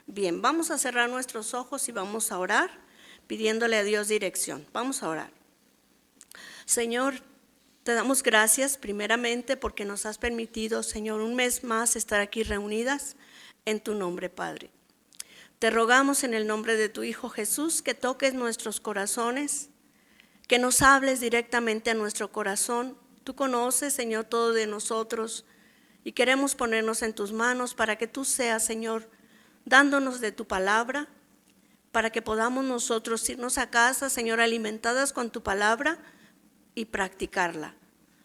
Bien, vamos a cerrar nuestros ojos y vamos a orar pidiéndole a Dios dirección. Vamos a orar. Señor, te damos gracias primeramente porque nos has permitido, Señor, un mes más estar aquí reunidas en tu nombre, Padre. Te rogamos en el nombre de tu Hijo Jesús que toques nuestros corazones, que nos hables directamente a nuestro corazón. Tú conoces, Señor, todo de nosotros y queremos ponernos en tus manos para que tú seas, Señor, dándonos de tu palabra, para que podamos nosotros irnos a casa, Señor, alimentadas con tu palabra y practicarla.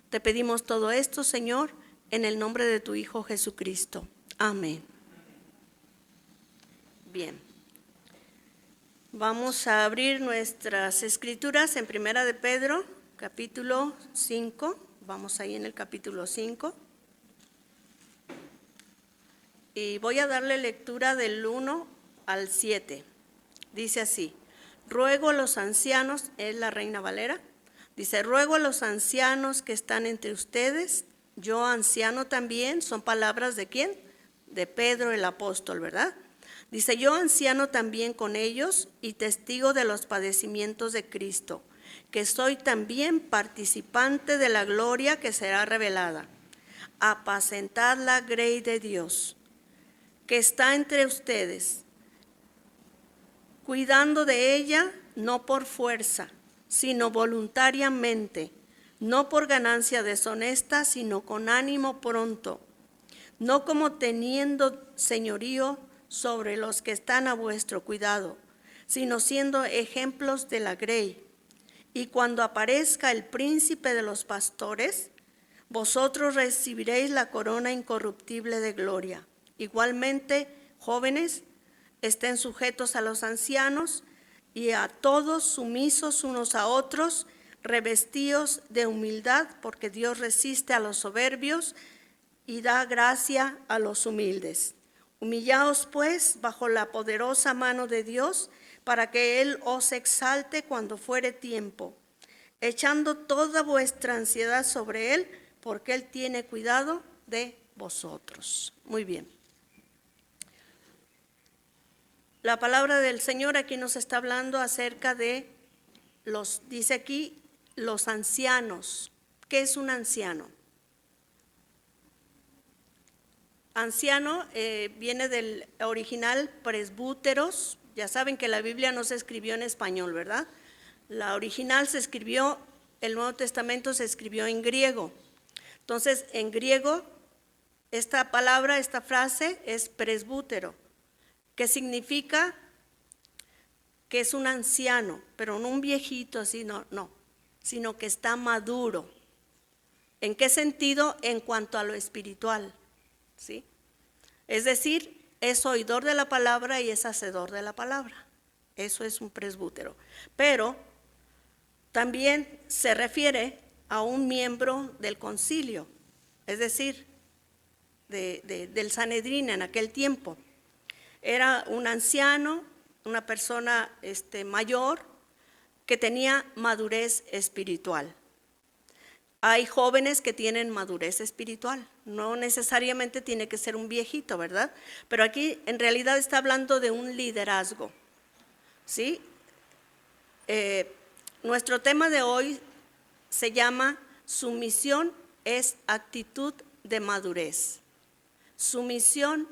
Te pedimos todo esto, Señor, en el nombre de tu Hijo Jesucristo. Amén. Bien. Vamos a abrir nuestras escrituras en Primera de Pedro, capítulo 5. Vamos ahí en el capítulo 5. Y voy a darle lectura del 1 al 7. Dice así: ruego a los ancianos, es la Reina Valera, dice: ruego a los ancianos que están entre ustedes, yo anciano también, son palabras ¿de quién? De Pedro el apóstol, ¿verdad? Dice: yo anciano también con ellos y testigo de los padecimientos de Cristo, que soy también participante de la gloria que será revelada. Apacentad la grey de Dios, que está entre ustedes, cuidando de ella, no por fuerza, sino voluntariamente, no por ganancia deshonesta, sino con ánimo pronto, no como teniendo señorío sobre los que están a vuestro cuidado, sino siendo ejemplos de la grey. Y cuando aparezca el príncipe de los pastores, vosotros recibiréis la corona incorruptible de gloria. Igualmente, jóvenes, estén sujetos a los ancianos y a todos sumisos unos a otros, revestidos de humildad, porque Dios resiste a los soberbios y da gracia a los humildes. Humillaos pues bajo la poderosa mano de Dios, para que Él os exalte cuando fuere tiempo, echando toda vuestra ansiedad sobre Él, porque Él tiene cuidado de vosotros. Muy bien. La palabra del Señor aquí nos está hablando acerca de dice aquí, los ancianos. ¿Qué es un anciano? Anciano viene del original presbúteros. Ya saben que la Biblia no se escribió en español, ¿verdad? La original se escribió, el Nuevo Testamento se escribió en griego. Entonces, en griego, esta palabra, esta frase es presbútero, que significa que es un anciano, pero no un viejito así, no, sino que está maduro. ¿En qué sentido? En cuanto a lo espiritual, ¿sí? Es decir, es oidor de la palabra y es hacedor de la palabra. Eso es un presbútero. Pero también se refiere a un miembro del concilio, es decir, del Sanedrín en aquel tiempo. Era un anciano, una persona mayor que tenía madurez espiritual. Hay jóvenes que tienen madurez espiritual, no necesariamente tiene que ser un viejito, ¿verdad? Pero aquí en realidad está hablando de un liderazgo, ¿sí? Nuestro tema de hoy se llama sumisión es actitud de madurez. Sumisión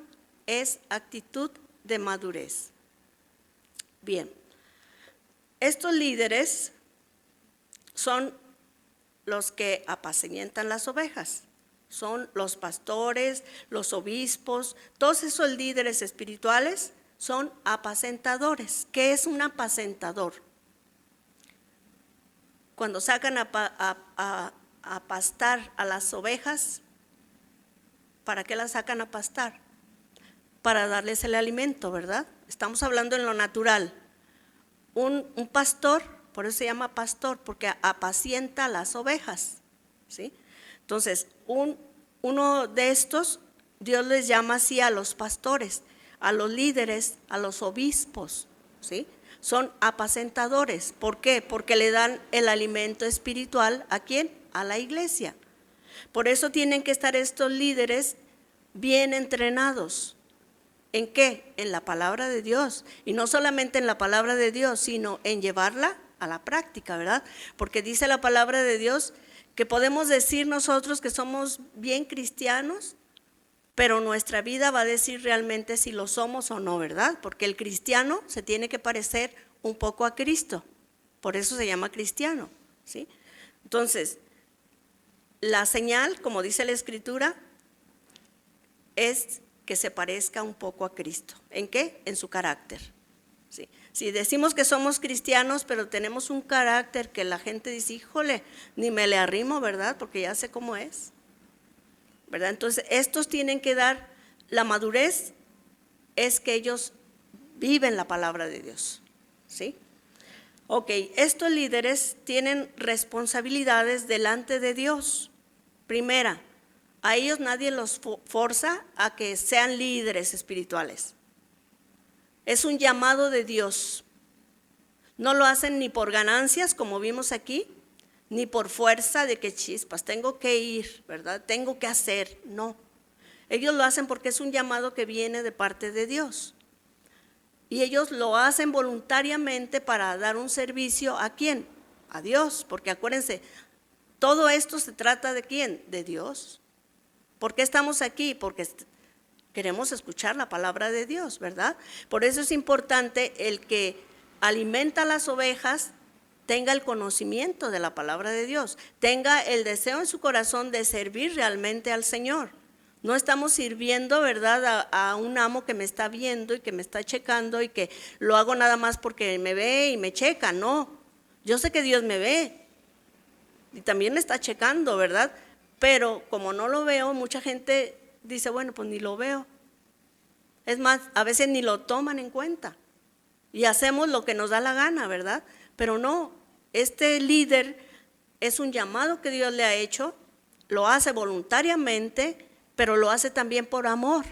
es actitud de madurez. Bien, estos líderes son los que apacientan las ovejas, son los pastores, los obispos, todos esos líderes espirituales son apacentadores. ¿Qué es un apacentador? Cuando sacan a pastar a las ovejas, ¿para qué las sacan a pastar? Para darles el alimento, ¿verdad? Estamos hablando en lo natural. Un pastor, por eso se llama pastor, porque apacienta las ovejas, ¿sí? Entonces, uno de estos, Dios les llama así a los pastores, a los líderes, a los obispos, ¿sí? Son apacentadores. ¿Por qué? Porque le dan el alimento espiritual ¿a quién? A la iglesia. Por eso tienen que estar estos líderes bien entrenados ¿En qué? En la palabra de Dios. Y no solamente en la palabra de Dios, sino en llevarla a la práctica, ¿verdad? Porque dice la palabra de Dios que podemos decir nosotros que somos bien cristianos, pero nuestra vida va a decir realmente si lo somos o no, ¿verdad? Porque el cristiano se tiene que parecer un poco a Cristo. Por eso se llama cristiano, ¿sí? Entonces, la señal, como dice la Escritura, es que se parezca un poco a Cristo. ¿En qué? En su carácter. ¿Sí? Si decimos que somos cristianos, pero tenemos un carácter que la gente dice, híjole, ni me le arrimo, ¿verdad? Porque ya sé cómo es, ¿verdad? Entonces, estos tienen que dar la madurez, es que ellos viven la palabra de Dios, ¿sí? Ok, estos líderes tienen responsabilidades delante de Dios. Primera, a ellos nadie los forza a que sean líderes espirituales. Es un llamado de Dios. No lo hacen ni por ganancias, como vimos aquí, ni por fuerza de que chispas, tengo que ir, ¿verdad? Tengo que hacer. No. Ellos lo hacen porque es un llamado que viene de parte de Dios. Y ellos lo hacen voluntariamente para dar un servicio ¿a quién? A Dios. Porque acuérdense, todo esto se trata ¿de quién? De Dios. ¿Por qué estamos aquí? Porque queremos escuchar la palabra de Dios, ¿verdad? Por eso es importante el que alimenta a las ovejas tenga el conocimiento de la palabra de Dios, tenga el deseo en su corazón de servir realmente al Señor. No estamos sirviendo, ¿verdad?, a un amo que me está viendo y que me está checando y que lo hago nada más porque me ve y me checa. No, yo sé que Dios me ve y también me está checando, ¿verdad? Pero como no lo veo, mucha gente dice, bueno, pues ni lo veo. Es más, a veces ni lo toman en cuenta y hacemos lo que nos da la gana, ¿verdad? Pero no, este líder es un llamado que Dios le ha hecho, lo hace voluntariamente, pero lo hace también por amor.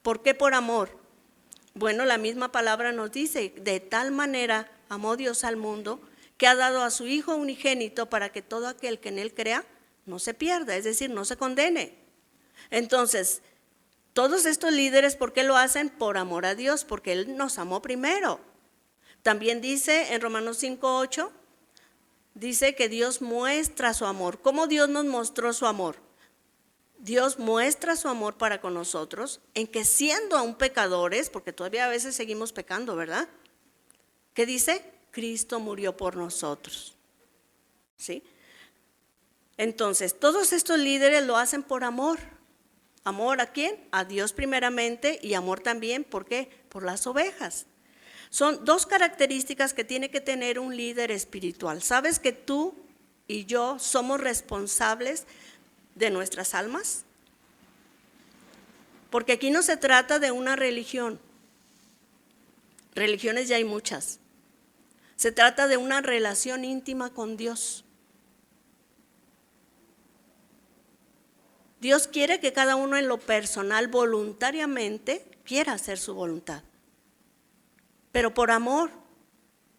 ¿Por qué por amor? Bueno, la misma palabra nos dice, de tal manera amó Dios al mundo que ha dado a su Hijo unigénito para que todo aquel que en él crea no se pierda, es decir, no se condene. Entonces, todos estos líderes, ¿por qué lo hacen? Por amor a Dios, porque Él nos amó primero. También dice en Romanos 5:8, dice que Dios muestra su amor. ¿Cómo Dios nos mostró su amor? Dios muestra su amor para con nosotros en que siendo aún pecadores, porque todavía a veces seguimos pecando, ¿verdad? ¿Qué dice? Cristo murió por nosotros, ¿sí? Entonces, todos estos líderes lo hacen por amor. ¿Amor a quién? A Dios primeramente y amor también, ¿por qué? Por las ovejas. Son dos características que tiene que tener un líder espiritual. ¿Sabes que tú y yo somos responsables de nuestras almas? Porque aquí no se trata de una religión. Religiones ya hay muchas. Se trata de una relación íntima con Dios. Dios quiere que cada uno en lo personal voluntariamente quiera hacer su voluntad, pero por amor.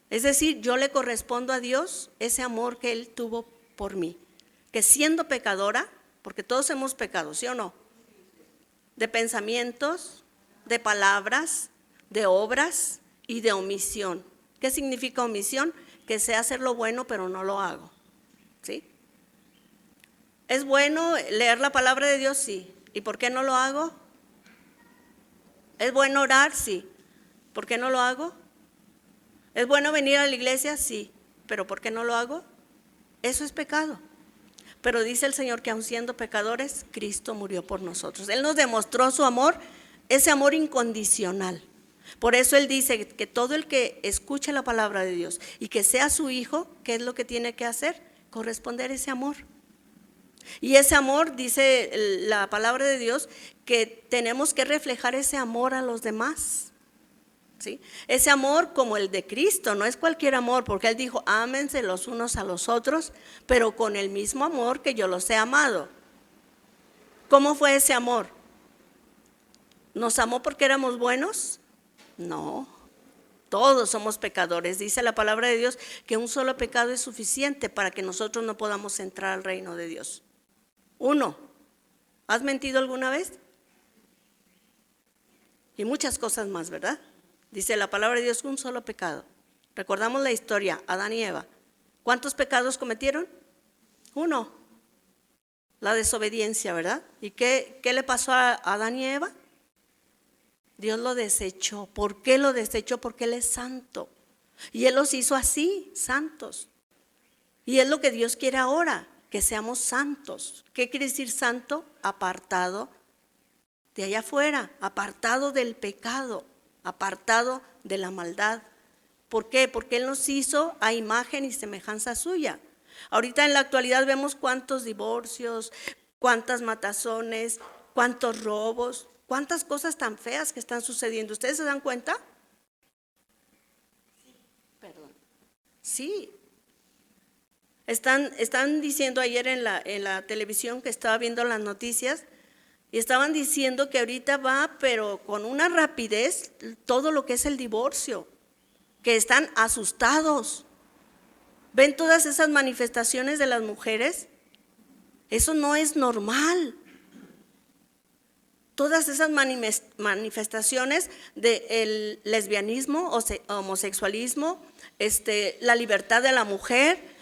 Es decir, yo le correspondo a Dios ese amor que Él tuvo por mí, que siendo pecadora, porque todos hemos pecado, ¿sí o no? De pensamientos, de palabras, de obras y de omisión. ¿Qué significa omisión? Que sé hacer lo bueno, pero no lo hago, ¿sí? ¿Es bueno leer la palabra de Dios? Sí. ¿Y por qué no lo hago? ¿Es bueno orar? Sí. ¿Por qué no lo hago? ¿Es bueno venir a la iglesia? Sí. ¿Pero por qué no lo hago? Eso es pecado. Pero dice el Señor que aun siendo pecadores, Cristo murió por nosotros. Él nos demostró su amor, ese amor incondicional. Por eso Él dice que todo el que escuche la palabra de Dios y que sea su hijo, ¿qué es lo que tiene que hacer? Corresponder a ese amor. Y ese amor, dice la palabra de Dios, que tenemos que reflejar ese amor a los demás, ¿sí? Ese amor como el de Cristo, no es cualquier amor, porque Él dijo, ámense los unos a los otros, pero con el mismo amor que yo los he amado. ¿Cómo fue ese amor? ¿Nos amó porque éramos buenos? No, todos somos pecadores. Dice la palabra de Dios que un solo pecado es suficiente para que nosotros no podamos entrar al reino de Dios. Uno, ¿has mentido alguna vez? y muchas cosas más, ¿verdad? Dice la palabra de Dios, un solo pecado. Recordamos la historia, Adán y Eva. ¿Cuántos pecados cometieron? Uno, la desobediencia, ¿verdad? ¿Y qué le pasó a Adán y Eva? Dios lo desechó. ¿Por qué lo desechó? Porque Él es santo. Y Él los hizo así, santos. Y es lo que Dios quiere ahora, que seamos santos. ¿Qué quiere decir santo? Apartado de allá afuera, apartado del pecado, apartado de la maldad. ¿Por qué? Porque Él nos hizo a imagen y semejanza suya. Ahorita en la actualidad vemos cuántos divorcios, cuántas matazones, cuántos robos, cuántas cosas tan feas que están sucediendo. ¿Ustedes se dan cuenta? Perdón. Sí. Están diciendo ayer en la televisión que estaba viendo las noticias y estaban diciendo que ahorita va, pero con una rapidez, todo lo que es el divorcio, que están asustados. ¿Ven todas esas manifestaciones de las mujeres? Eso no es normal. Todas esas manifestaciones del lesbianismo, homosexualismo, la libertad de la mujer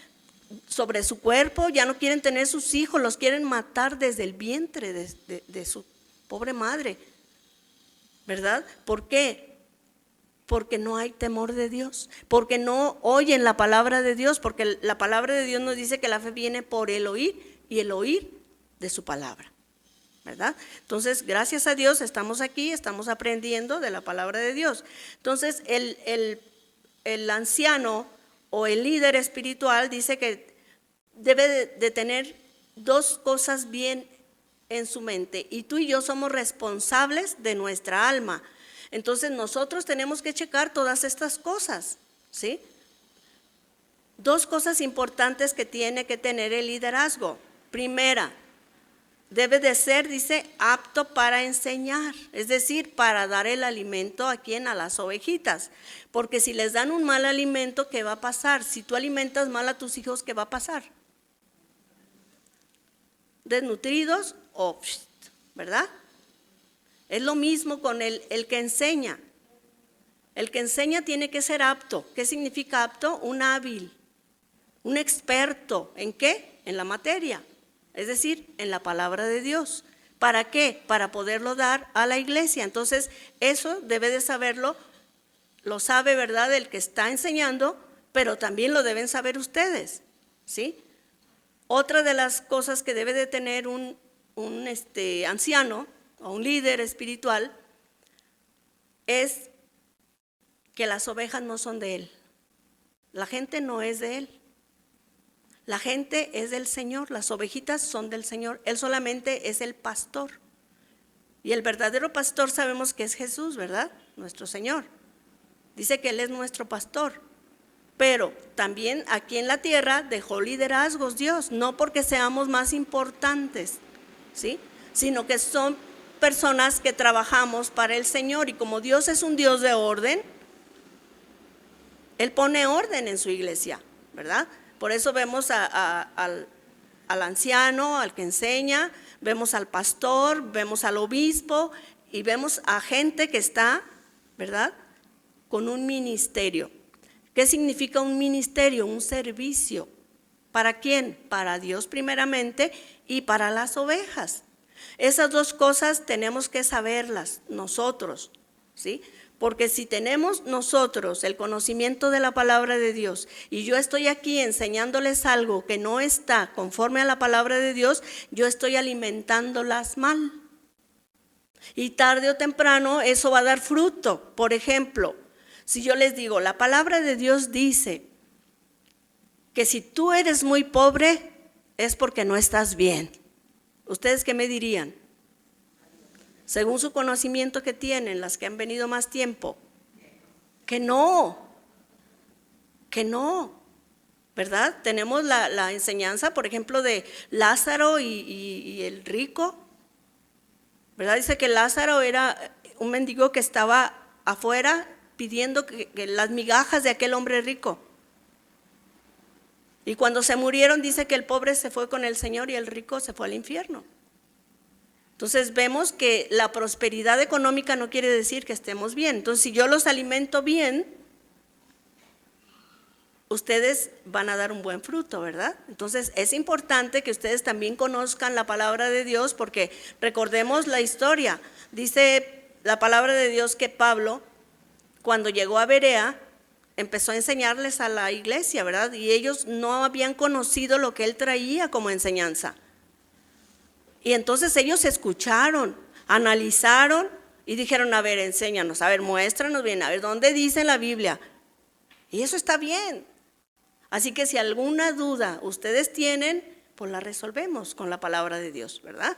sobre su cuerpo, ya no quieren tener sus hijos, los quieren matar desde el vientre de su pobre madre, ¿verdad? ¿Por qué? Porque no hay temor de Dios, porque no oyen la palabra de Dios, porque la palabra de Dios nos dice que la fe viene por el oír y el oír de su palabra, ¿verdad? Entonces, gracias a Dios estamos aquí, estamos aprendiendo de la palabra de Dios. Entonces, el anciano o el líder espiritual dice que debe de tener dos cosas bien en su mente, y tú y yo somos responsables de nuestra alma. Entonces nosotros tenemos que checar todas estas cosas, ¿sí? Dos cosas importantes que tiene que tener el liderazgo. Primera, debe de ser, dice, apto para enseñar, es decir, para dar el alimento a quién, a las ovejitas. Porque si les dan un mal alimento, ¿qué va a pasar? Si tú alimentas mal a tus hijos, ¿qué va a pasar? Desnutridos o, ¿verdad? Es lo mismo con el que enseña. El que enseña tiene que ser apto. ¿Qué significa apto? Un hábil, un experto. ¿En qué? En la materia, es decir, en la palabra de Dios. ¿Para qué? Para poderlo dar a la iglesia. Entonces, eso debe de saberlo, lo sabe, ¿verdad?, el que está enseñando, pero también lo deben saber ustedes, ¿sí? Otra de las cosas que debe de tener un anciano o un líder espiritual es que las ovejas no son de él. La gente no es de él. La gente es del Señor, las ovejitas son del Señor. Él solamente es el pastor. Y el verdadero pastor sabemos que es Jesús, ¿verdad? Nuestro Señor. Dice que Él es nuestro pastor. Pero también aquí en la tierra dejó liderazgos Dios, no porque seamos más importantes, ¿sí?, sino que son personas que trabajamos para el Señor, y como Dios es un Dios de orden, Él pone orden en su iglesia, ¿verdad? Por eso vemos al anciano, al que enseña, vemos al pastor, vemos al obispo y vemos a gente que está, ¿verdad?, con un ministerio. ¿Qué significa un ministerio? Un servicio. ¿Para quién? Para Dios primeramente y para las ovejas. Esas dos cosas tenemos que saberlas nosotros, ¿sí? Porque si tenemos nosotros el conocimiento de la palabra de Dios y yo estoy aquí enseñándoles algo que no está conforme a la palabra de Dios, yo estoy alimentándolas mal. Y tarde o temprano eso va a dar fruto. Por ejemplo, si yo les digo, la palabra de Dios dice que si tú eres muy pobre es porque no estás bien. ¿Ustedes qué me dirían? Según su conocimiento que tienen, las que han venido más tiempo, que no, ¿verdad? Tenemos la enseñanza, por ejemplo, de Lázaro y el rico, ¿verdad? Dice que Lázaro era un mendigo que estaba afuera pidiendo que las migajas de aquel hombre rico. Y cuando se murieron dice que el pobre se fue con el Señor y el rico se fue al infierno. Entonces vemos que la prosperidad económica no quiere decir que estemos bien. Entonces, si yo los alimento bien, ustedes van a dar un buen fruto, ¿verdad? Entonces es importante que ustedes también conozcan la palabra de Dios, porque recordemos la historia. Dice la palabra de Dios que Pablo, cuando llegó a Berea, empezó a enseñarles a la iglesia, ¿verdad? Y ellos no habían conocido lo que él traía como enseñanza. Y entonces ellos escucharon, analizaron y dijeron, a ver, enséñanos, a ver, muéstranos bien, a ver, ¿dónde dice la Biblia? Y eso está bien. Así que si alguna duda ustedes tienen, pues la resolvemos con la palabra de Dios, ¿verdad?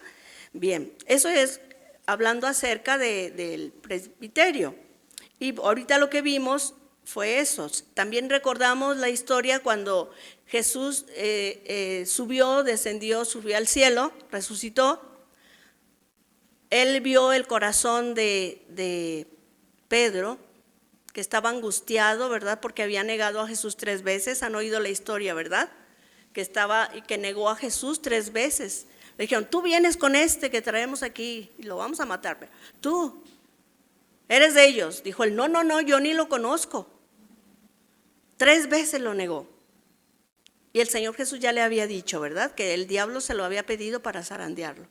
Bien, eso es hablando acerca del presbiterio. Y ahorita lo que vimos fue eso. También recordamos la historia cuando Jesús descendió, subió al cielo, resucitó. Él vio el corazón de Pedro, que estaba angustiado, ¿verdad? Porque había negado a Jesús 3 veces. Han oído la historia, ¿verdad? Que negó a Jesús 3 veces. Le dijeron, tú vienes con este que traemos aquí y lo vamos a matar. Pero tú eres de ellos. Dijo él, no, yo ni lo conozco. 3 veces lo negó. Y el Señor Jesús ya le había dicho, ¿verdad? Que el diablo se lo había pedido para zarandearlo.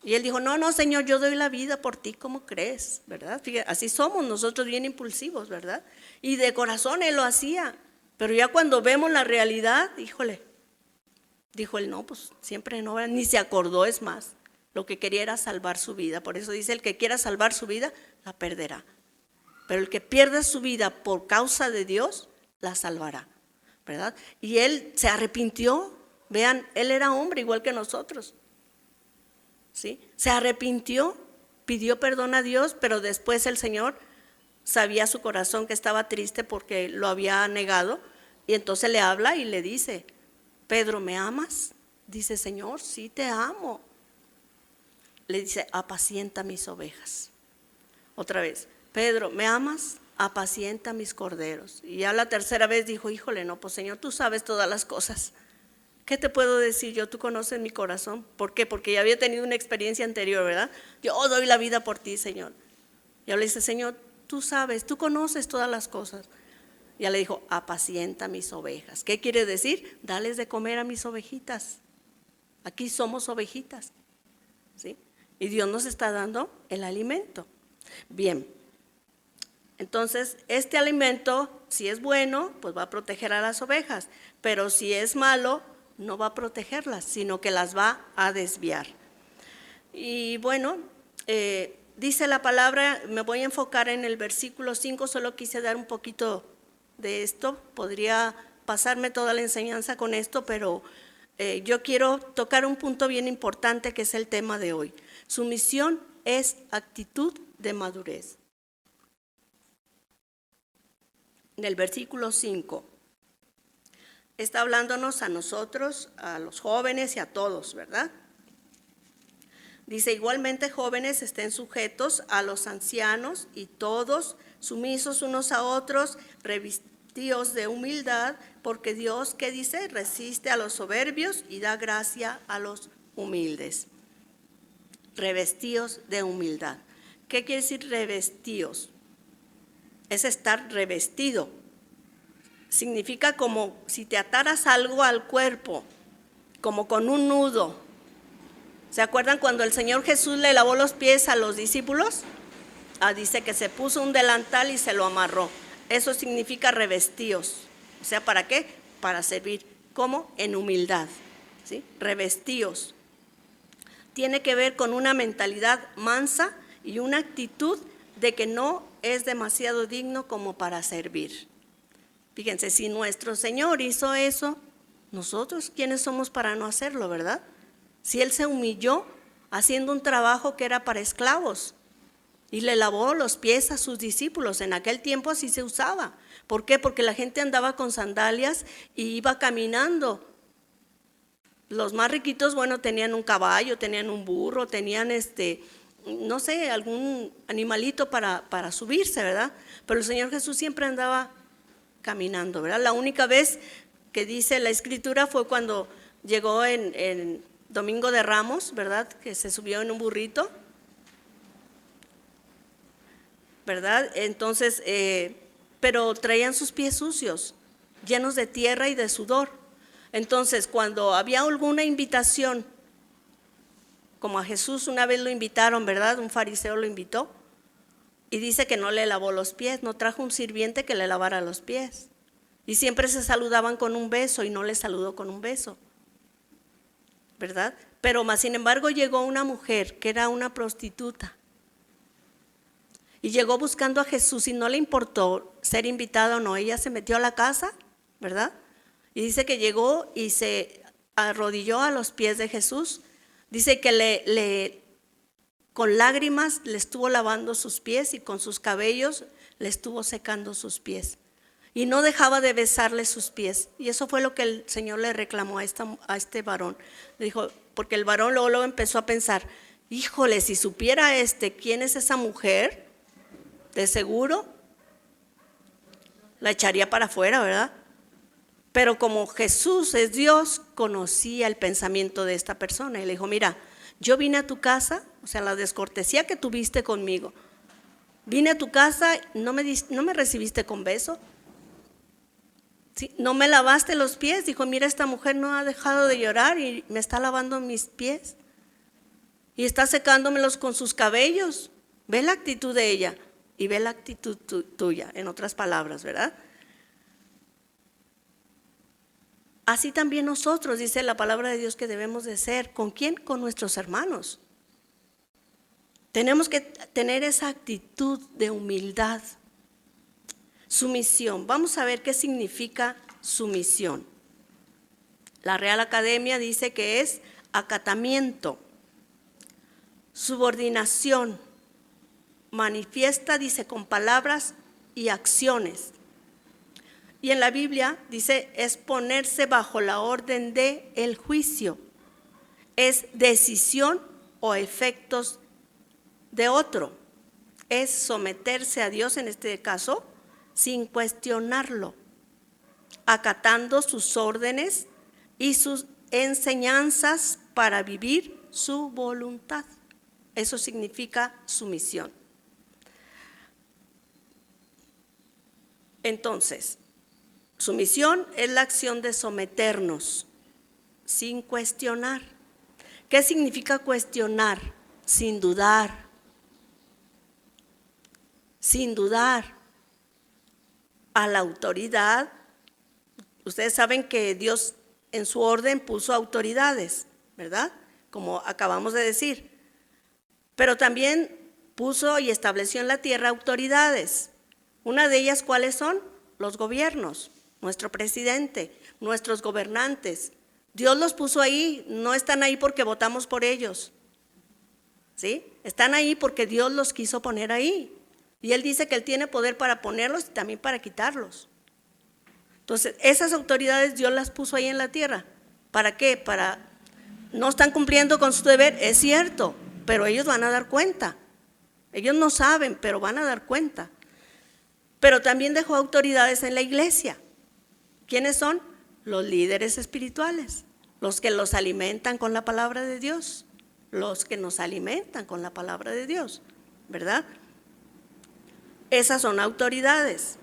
Y él dijo, no, Señor, yo doy la vida por ti, ¿cómo crees? ¿Verdad? Fíjate, así somos nosotros, bien impulsivos, ¿verdad? Y de corazón él lo hacía. Pero ya cuando vemos la realidad, híjole, dijo él, no, pues siempre no, ni se acordó, es más. Lo que quería era salvar su vida. Por eso dice, el que quiera salvar su vida, la perderá. Pero el que pierda su vida por causa de Dios, la salvará, ¿verdad? Y él se arrepintió. Vean, él era hombre igual que nosotros. ¿Sí? Se arrepintió, pidió perdón a Dios, pero después el Señor sabía su corazón que estaba triste porque lo había negado, y entonces le habla y le dice, Pedro, ¿me amas? Dice, Señor, sí te amo. Le dice, apacienta mis ovejas. Otra vez, Pedro, ¿me amas? Apacienta mis corderos. Y ya la tercera vez dijo, híjole, no, pues Señor, tú sabes todas las cosas. ¿Qué te puedo decir yo? Tú conoces mi corazón. ¿Por qué? Porque ya había tenido una experiencia anterior, ¿verdad? Yo doy la vida por ti, Señor. Y ahora le dice, Señor, tú sabes, tú conoces todas las cosas. Y ya le dijo, apacienta mis ovejas. ¿Qué quiere decir? Dales de comer a mis ovejitas. Aquí somos ovejitas, ¿sí? Y Dios nos está dando el alimento. Bien, entonces este alimento, si es bueno, pues va a proteger a las ovejas. Pero si es malo, no va a protegerlas, sino que las va a desviar. Y bueno, dice la palabra, me voy a enfocar en el versículo 5, solo quise dar un poquito de esto, podría pasarme toda la enseñanza con esto, pero yo quiero tocar un punto bien importante que es el tema de hoy. Sumisión es actitud de madurez. En el versículo 5. Está hablándonos a nosotros, a los jóvenes y a todos, ¿verdad? Dice, igualmente jóvenes estén sujetos a los ancianos y todos sumisos unos a otros, revestidos de humildad, porque Dios, ¿qué dice? Resiste a los soberbios y da gracia a los humildes. Revestidos de humildad. ¿Qué quiere decir revestidos? Es estar revestido. Significa como si te ataras algo al cuerpo, como con un nudo. ¿Se acuerdan cuando el Señor Jesús le lavó los pies a los discípulos? Dice que se puso un delantal y se lo amarró. Eso significa revestíos. O sea, ¿para qué? Para servir. ¿Cómo? En humildad, ¿sí? Revestíos. Tiene que ver con una mentalidad mansa y una actitud de que no es demasiado digno como para servir. Fíjense, si nuestro Señor hizo eso, nosotros, ¿quiénes somos para no hacerlo, verdad? Si Él se humilló haciendo un trabajo que era para esclavos y le lavó los pies a sus discípulos, en aquel tiempo así se usaba. ¿Por qué? Porque la gente andaba con sandalias y iba caminando. Los más riquitos, bueno, tenían un caballo, tenían un burro, tenían no sé, algún animalito para subirse, ¿verdad? Pero el Señor Jesús siempre andaba caminando, ¿verdad? La única vez que dice la Escritura fue cuando llegó en Domingo de Ramos, ¿verdad? Que se subió en un burrito, ¿verdad? Entonces, pero traían sus pies sucios, llenos de tierra y de sudor. Entonces, cuando había alguna invitación, como a Jesús una vez lo invitaron, ¿verdad? Un fariseo lo invitó y dice que no le lavó los pies, no trajo un sirviente que le lavara los pies. Y siempre se saludaban con un beso y no le saludó con un beso, ¿verdad? Pero más sin embargo llegó una mujer que era una prostituta y llegó buscando a Jesús y no le importó ser invitada o no. Ella se metió a la casa, ¿verdad? Y dice que llegó y se arrodilló a los pies de Jesús. Dice que con lágrimas le estuvo lavando sus pies y con sus cabellos le estuvo secando sus pies. Y no dejaba de besarle sus pies. Y eso fue lo que el Señor le reclamó a este varón. Le dijo, porque el varón luego empezó a pensar, híjole, si supiera quién es esa mujer, de seguro la echaría para afuera, ¿verdad? Pero como Jesús es Dios, conocía el pensamiento de esta persona. Y le dijo, mira, yo vine a tu casa, o sea, la descortesía que tuviste conmigo. Vine a tu casa, no me recibiste con beso. Sí, no me lavaste los pies. Dijo, mira, esta mujer no ha dejado de llorar y me está lavando mis pies. Y está secándomelos con sus cabellos. Ve la actitud de ella y ve la actitud tuya, en otras palabras, ¿verdad? Así también nosotros, dice la palabra de Dios, que debemos de ser. ¿Con quién? Con nuestros hermanos. Tenemos que tener esa actitud de humildad. Sumisión. Vamos a ver qué significa sumisión. La Real Academia dice que es acatamiento, subordinación, manifiesta, dice, con palabras y acciones. Y en la Biblia dice, es ponerse bajo la orden de el juicio. Es decisión o efectos de otro. Es someterse a Dios, en este caso, sin cuestionarlo, acatando sus órdenes y sus enseñanzas para vivir su voluntad. Eso significa sumisión. Entonces, sumisión es la acción de someternos sin cuestionar. ¿Qué significa cuestionar? Sin dudar. Sin dudar a la autoridad. Ustedes saben que Dios en su orden puso autoridades, ¿verdad? Como acabamos de decir. Pero también puso y estableció en la tierra autoridades. Una de ellas, ¿cuáles son? Los gobiernos, nuestro presidente, nuestros gobernantes. Dios los puso ahí, no están ahí porque votamos por ellos, ¿sí? Están ahí porque Dios los quiso poner ahí. Y Él dice que Él tiene poder para ponerlos y también para quitarlos. Entonces, esas autoridades Dios las puso ahí en la tierra. ¿Para qué? No están cumpliendo con su deber, es cierto, pero ellos van a dar cuenta. Ellos no saben, pero van a dar cuenta. Pero también dejó autoridades en la iglesia. ¿Quiénes son? Los líderes espirituales, los que los alimentan con la palabra de Dios, los que nos alimentan con la palabra de Dios, ¿verdad? Esas son autoridades.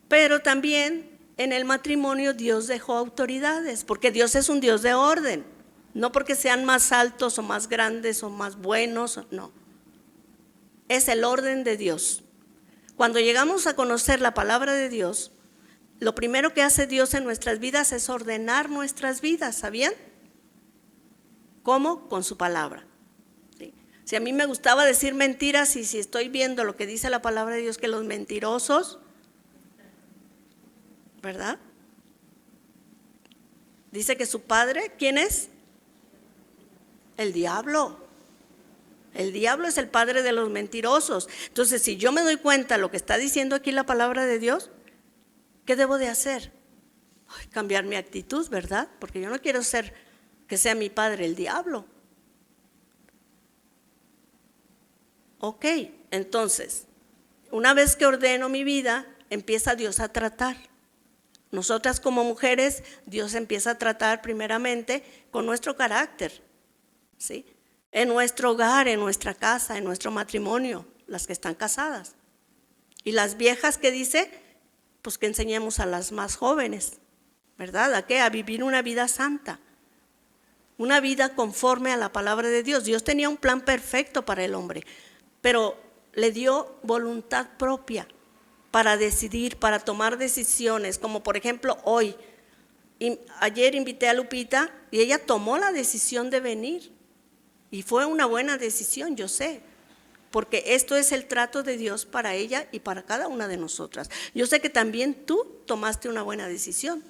Pero también en el matrimonio Dios dejó autoridades, porque Dios es un Dios de orden, no porque sean más altos o más grandes o más buenos, no. Es el orden de Dios. Cuando llegamos a conocer la palabra de Dios, lo primero que hace Dios en nuestras vidas es ordenar nuestras vidas, ¿sabían? ¿Cómo? Con su palabra. ¿Sí? Si a mí me gustaba decir mentiras y si estoy viendo lo que dice la palabra de Dios, que los mentirosos, ¿verdad? Dice que su padre, ¿quién es? El diablo. El diablo es el padre de los mentirosos. Entonces, si yo me doy cuenta de lo que está diciendo aquí la palabra de Dios, ¿qué debo de hacer? Cambiar mi actitud, ¿verdad? Porque yo no quiero que sea mi padre el diablo. Ok, entonces, una vez que ordeno mi vida, empieza Dios a tratar. Nosotras como mujeres, Dios empieza a tratar primeramente con nuestro carácter, ¿sí? En nuestro hogar, en nuestra casa, en nuestro matrimonio, las que están casadas. Y las viejas, ¿qué dice? Pues que enseñemos a las más jóvenes, ¿verdad? ¿A qué? A vivir una vida santa, una vida conforme a la palabra de Dios. Dios tenía un plan perfecto para el hombre, pero le dio voluntad propia para decidir, para tomar decisiones, como por ejemplo hoy. Ayer invité a Lupita y ella tomó la decisión de venir. Y fue una buena decisión, yo sé, porque esto es el trato de Dios para ella y para cada una de nosotras. Yo sé que también tú tomaste una buena decisión.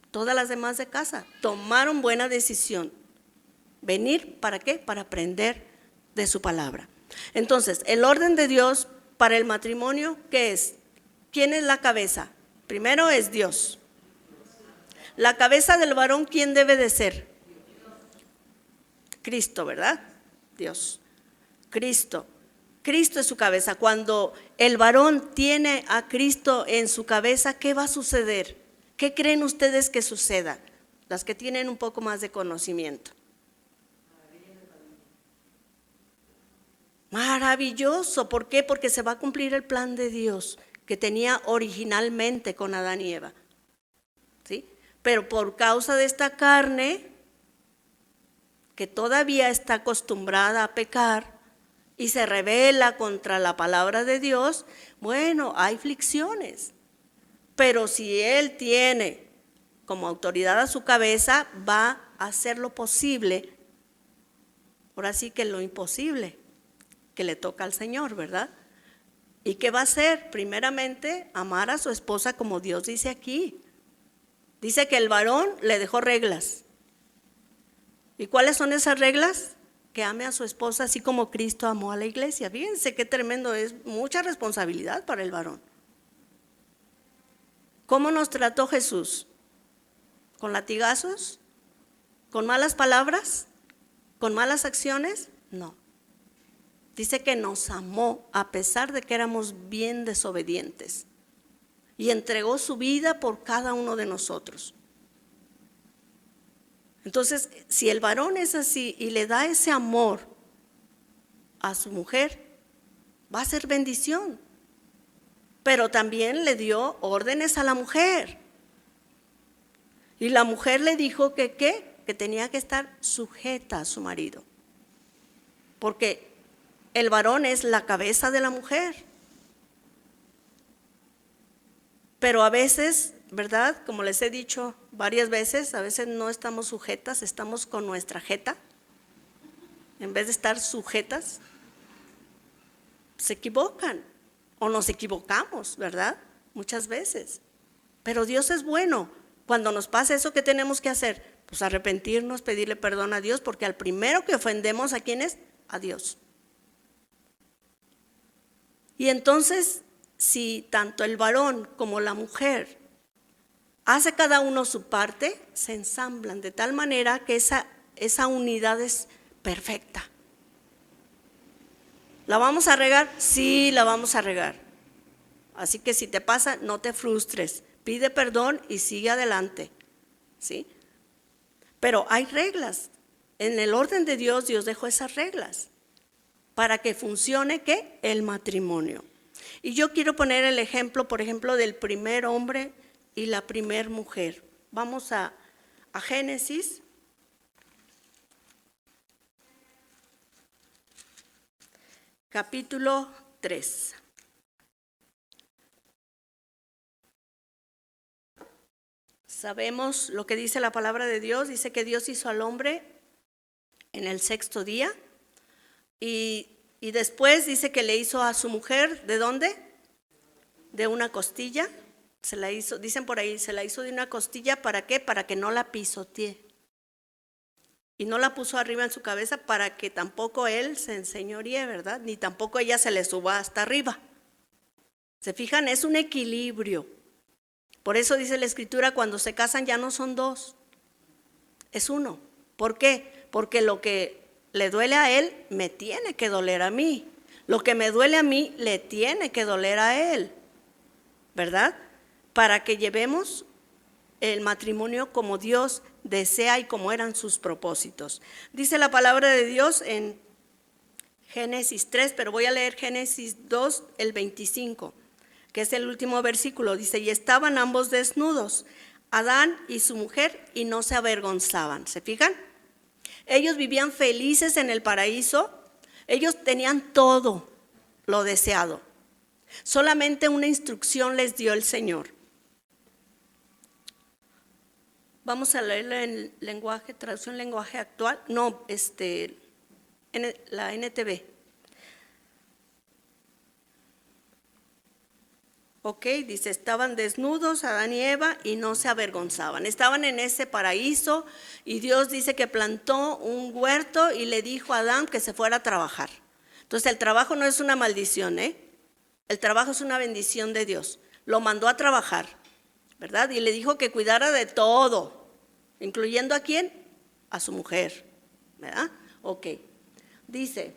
Todas las demás de casa tomaron buena decisión. Venir, ¿para qué? Para aprender de su palabra. Entonces, el orden de Dios para el matrimonio, ¿qué es? ¿Quién es la cabeza? Primero es Dios. La cabeza del varón, ¿quién debe de ser? Cristo, ¿verdad? Dios. Cristo. Cristo es su cabeza. Cuando el varón tiene a Cristo en su cabeza, ¿qué va a suceder? ¿Qué creen ustedes que suceda? Las que tienen un poco más de conocimiento. Maravilloso. ¿Por qué? Porque se va a cumplir el plan de Dios que tenía originalmente con Adán y Eva, ¿sí? Pero por causa de esta carne, que todavía está acostumbrada a pecar y se rebela contra la palabra de Dios, bueno, hay aflicciones. Pero si Él tiene como autoridad a su cabeza, va a hacer lo posible, ahora sí que lo imposible, que le toca al Señor, ¿verdad? ¿Y qué va a hacer? Primeramente, amar a su esposa como Dios dice aquí. Dice que el varón le dejó reglas. ¿Y cuáles son esas reglas? Que ame a su esposa así como Cristo amó a la iglesia. Fíjense qué tremendo es, mucha responsabilidad para el varón. ¿Cómo nos trató Jesús? ¿Con latigazos? ¿Con malas palabras? ¿Con malas acciones? No. Dice que nos amó a pesar de que éramos bien desobedientes y entregó su vida por cada uno de nosotros. Entonces, si el varón es así y le da ese amor a su mujer, va a ser bendición. Pero también le dio órdenes a la mujer. Y la mujer le dijo que tenía que estar sujeta a su marido. Porque el varón es la cabeza de la mujer. Pero a veces, ¿verdad? Como les he dicho varias veces, a veces no estamos sujetas, estamos con nuestra jeta. En vez de estar sujetas, se equivocan o nos equivocamos, ¿verdad? Muchas veces. Pero Dios es bueno. Cuando nos pasa eso, ¿qué tenemos que hacer? Pues arrepentirnos, pedirle perdón a Dios, porque al primero que ofendemos, ¿a quién es? A Dios. Y entonces, si tanto el varón como la mujer hace cada uno su parte, se ensamblan de tal manera que esa unidad es perfecta. ¿La vamos a regar? Sí, la vamos a regar. Así que si te pasa, no te frustres, pide perdón y sigue adelante, ¿sí? Pero hay reglas. En el orden de Dios, Dios dejó esas reglas para que funcione, ¿qué? El matrimonio. Y yo quiero poner el ejemplo, por ejemplo, del primer hombre y la primer mujer. Vamos a Génesis. Capítulo 3. Sabemos lo que dice la palabra de Dios. Dice que Dios hizo al hombre en el sexto día. Y después dice que le hizo a su mujer, ¿de dónde? De una costilla. Se la hizo, dicen por ahí, se la hizo de una costilla, ¿para qué? Para que no la pisotee. Y no la puso arriba en su cabeza para que tampoco él se enseñoríe, ¿verdad? Ni tampoco ella se le suba hasta arriba. ¿Se fijan? Es un equilibrio. Por eso dice la Escritura, cuando se casan ya no son dos, es uno. ¿Por qué? Porque lo que le duele a él, me tiene que doler a mí. Lo que me duele a mí, le tiene que doler a él, ¿verdad? Para que llevemos el matrimonio como Dios desea y como eran sus propósitos. Dice la palabra de Dios en Génesis 3, pero voy a leer Génesis 2, el 25, que es el último versículo. Dice, y estaban ambos desnudos, Adán y su mujer, y no se avergonzaban. ¿Se fijan? Ellos vivían felices en el paraíso, ellos tenían todo lo deseado. Solamente una instrucción les dio el Señor. Vamos a leerla en lenguaje, traducción lenguaje actual, no, en la NTV. Ok, dice, estaban desnudos Adán y Eva y no se avergonzaban. Estaban en ese paraíso y Dios dice que plantó un huerto y le dijo a Adán que se fuera a trabajar. Entonces el trabajo no es una maldición, el trabajo es una bendición de Dios. Lo mandó a trabajar, ¿verdad? Y le dijo que cuidara de todo, incluyendo ¿a quién? A su mujer, ¿verdad? Ok, dice,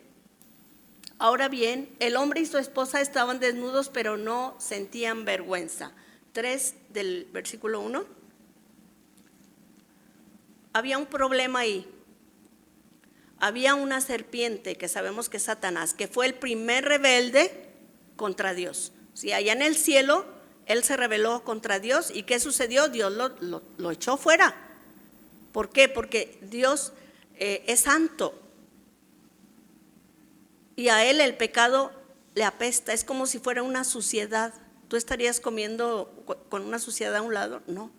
ahora bien, el hombre y su esposa estaban desnudos, pero no sentían vergüenza. 3 del versículo 1. Había un problema ahí. Había una serpiente, que sabemos que es Satanás, que fue el primer rebelde contra Dios. Si allá en el cielo, él se rebeló contra Dios. ¿Y qué sucedió? Dios lo echó fuera. ¿Por qué? Porque Dios es santo. Y a él el pecado le apesta, es como si fuera una suciedad. ¿Tú estarías comiendo con una suciedad a un lado? No.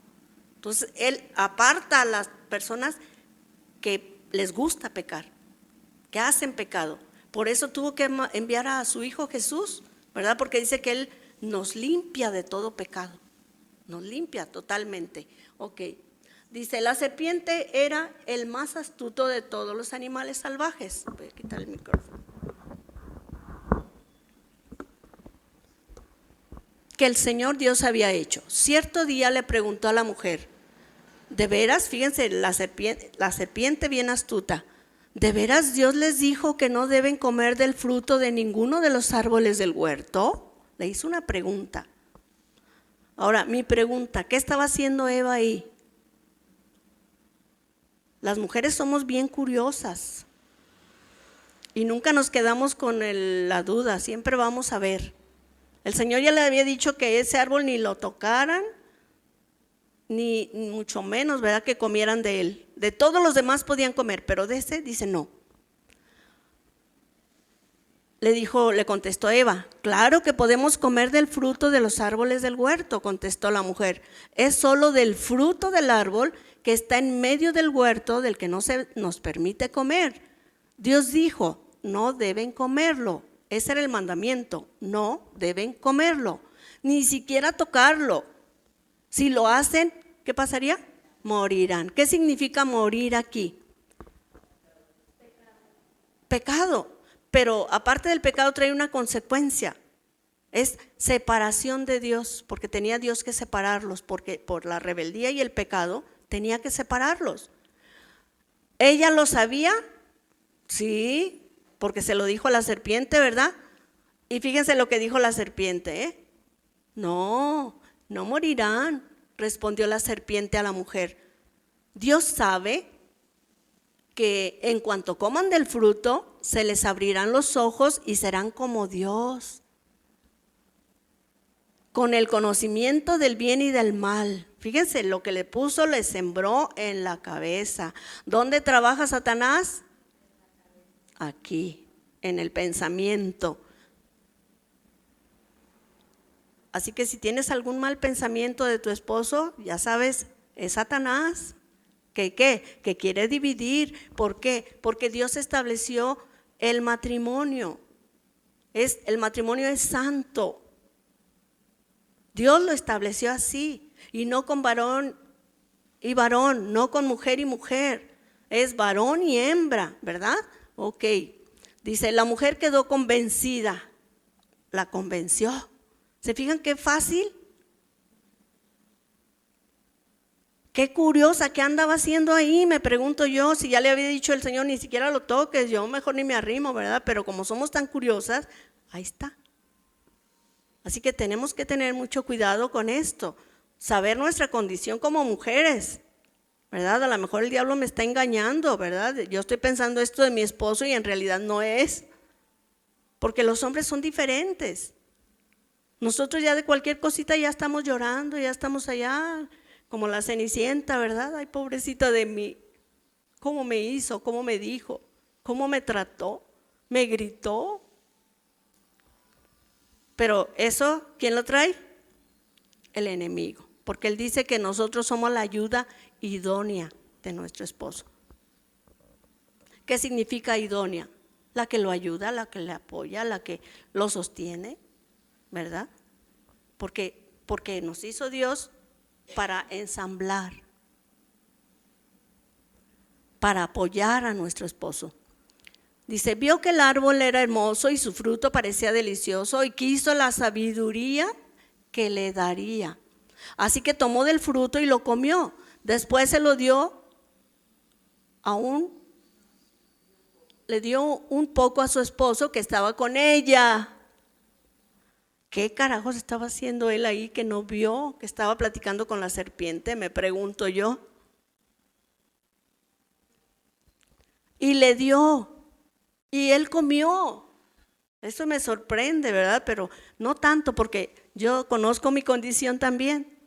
Entonces él aparta a las personas que les gusta pecar, que hacen pecado. Por eso tuvo que enviar a su Hijo Jesús, ¿verdad? Porque dice que Él nos limpia de todo pecado, nos limpia totalmente. Ok, dice, la serpiente era el más astuto de todos los animales salvajes. Voy a quitar el micrófono. Que el Señor Dios había hecho. Cierto día le preguntó a la mujer, ¿de veras? Fíjense, la serpiente bien astuta. ¿De veras Dios les dijo que no deben comer del fruto de ninguno de los árboles del huerto? Le hizo una pregunta. Ahora, mi pregunta, ¿qué estaba haciendo Eva ahí? Las mujeres somos bien curiosas y nunca nos quedamos con la duda, siempre vamos a ver. El Señor ya le había dicho que ese árbol ni lo tocaran, ni mucho menos, ¿verdad?, que comieran de él. De todos los demás podían comer, pero de ese dice no. Le contestó Eva, claro que podemos comer del fruto de los árboles del huerto, contestó la mujer. Es solo del fruto del árbol que está en medio del huerto del que no se nos permite comer. Dios dijo, no deben comerlo. Ese era el mandamiento, no deben comerlo, ni siquiera tocarlo. Si lo hacen, ¿qué pasaría? Morirán. ¿Qué significa morir aquí? Pecado. Pero aparte del pecado trae una consecuencia. Es separación de Dios, porque tenía Dios que separarlos, porque por la rebeldía y el pecado tenía que separarlos. ¿Ella lo sabía? Sí, porque se lo dijo a la serpiente, ¿verdad? Y fíjense lo que dijo la serpiente, No morirán, respondió la serpiente a la mujer. Dios sabe que en cuanto coman del fruto, se les abrirán los ojos y serán como Dios, con el conocimiento del bien y del mal. Fíjense, lo que le puso, le sembró en la cabeza. ¿Dónde trabaja Satanás? Aquí, en el pensamiento. Así que si tienes algún mal pensamiento de tu esposo, ya sabes, es Satanás. ¿Que qué? Que quiere dividir. ¿Por qué? Porque Dios estableció el matrimonio. El matrimonio es santo. Dios lo estableció así. Y no con varón y varón, no con mujer y mujer. Es varón y hembra, ¿verdad? Ok. Dice, la mujer quedó convencida. La convenció. ¿Se fijan qué fácil? Qué curiosa, ¿qué andaba haciendo ahí? Me pregunto yo, si ya le había dicho el Señor, ni siquiera lo toques, yo mejor ni me arrimo, ¿verdad? Pero como somos tan curiosas, ahí está. Así que tenemos que tener mucho cuidado con esto. saber nuestra condición como mujeres, ¿verdad? A lo mejor el diablo me está engañando, ¿verdad? Yo estoy pensando esto de mi esposo y en realidad no es, porque los hombres son diferentes. Nosotros ya de cualquier cosita ya estamos llorando, ya estamos allá, como la Cenicienta, ¿verdad? Ay, pobrecita de mí, ¿cómo me hizo? ¿Cómo me dijo? ¿Cómo me trató? ¿Me gritó? Pero eso, ¿quién lo trae? El enemigo, porque él dice que nosotros somos la ayuda idónea de nuestro esposo. ¿Qué significa idónea? La que lo ayuda, la que le apoya, la que lo sostiene, ¿verdad? Porque nos hizo Dios para ensamblar, para apoyar a nuestro esposo. Dice, vio que el árbol era hermoso y su fruto parecía delicioso y quiso la sabiduría que le daría. Así que tomó del fruto y lo comió. Después se lo dio le dio un poco a su esposo que estaba con ella. ¿Qué carajos estaba haciendo él ahí que no vio, que estaba platicando con la serpiente? Me pregunto yo. Y le dio, y él comió. Eso me sorprende, ¿verdad? Pero no tanto, porque yo conozco mi condición también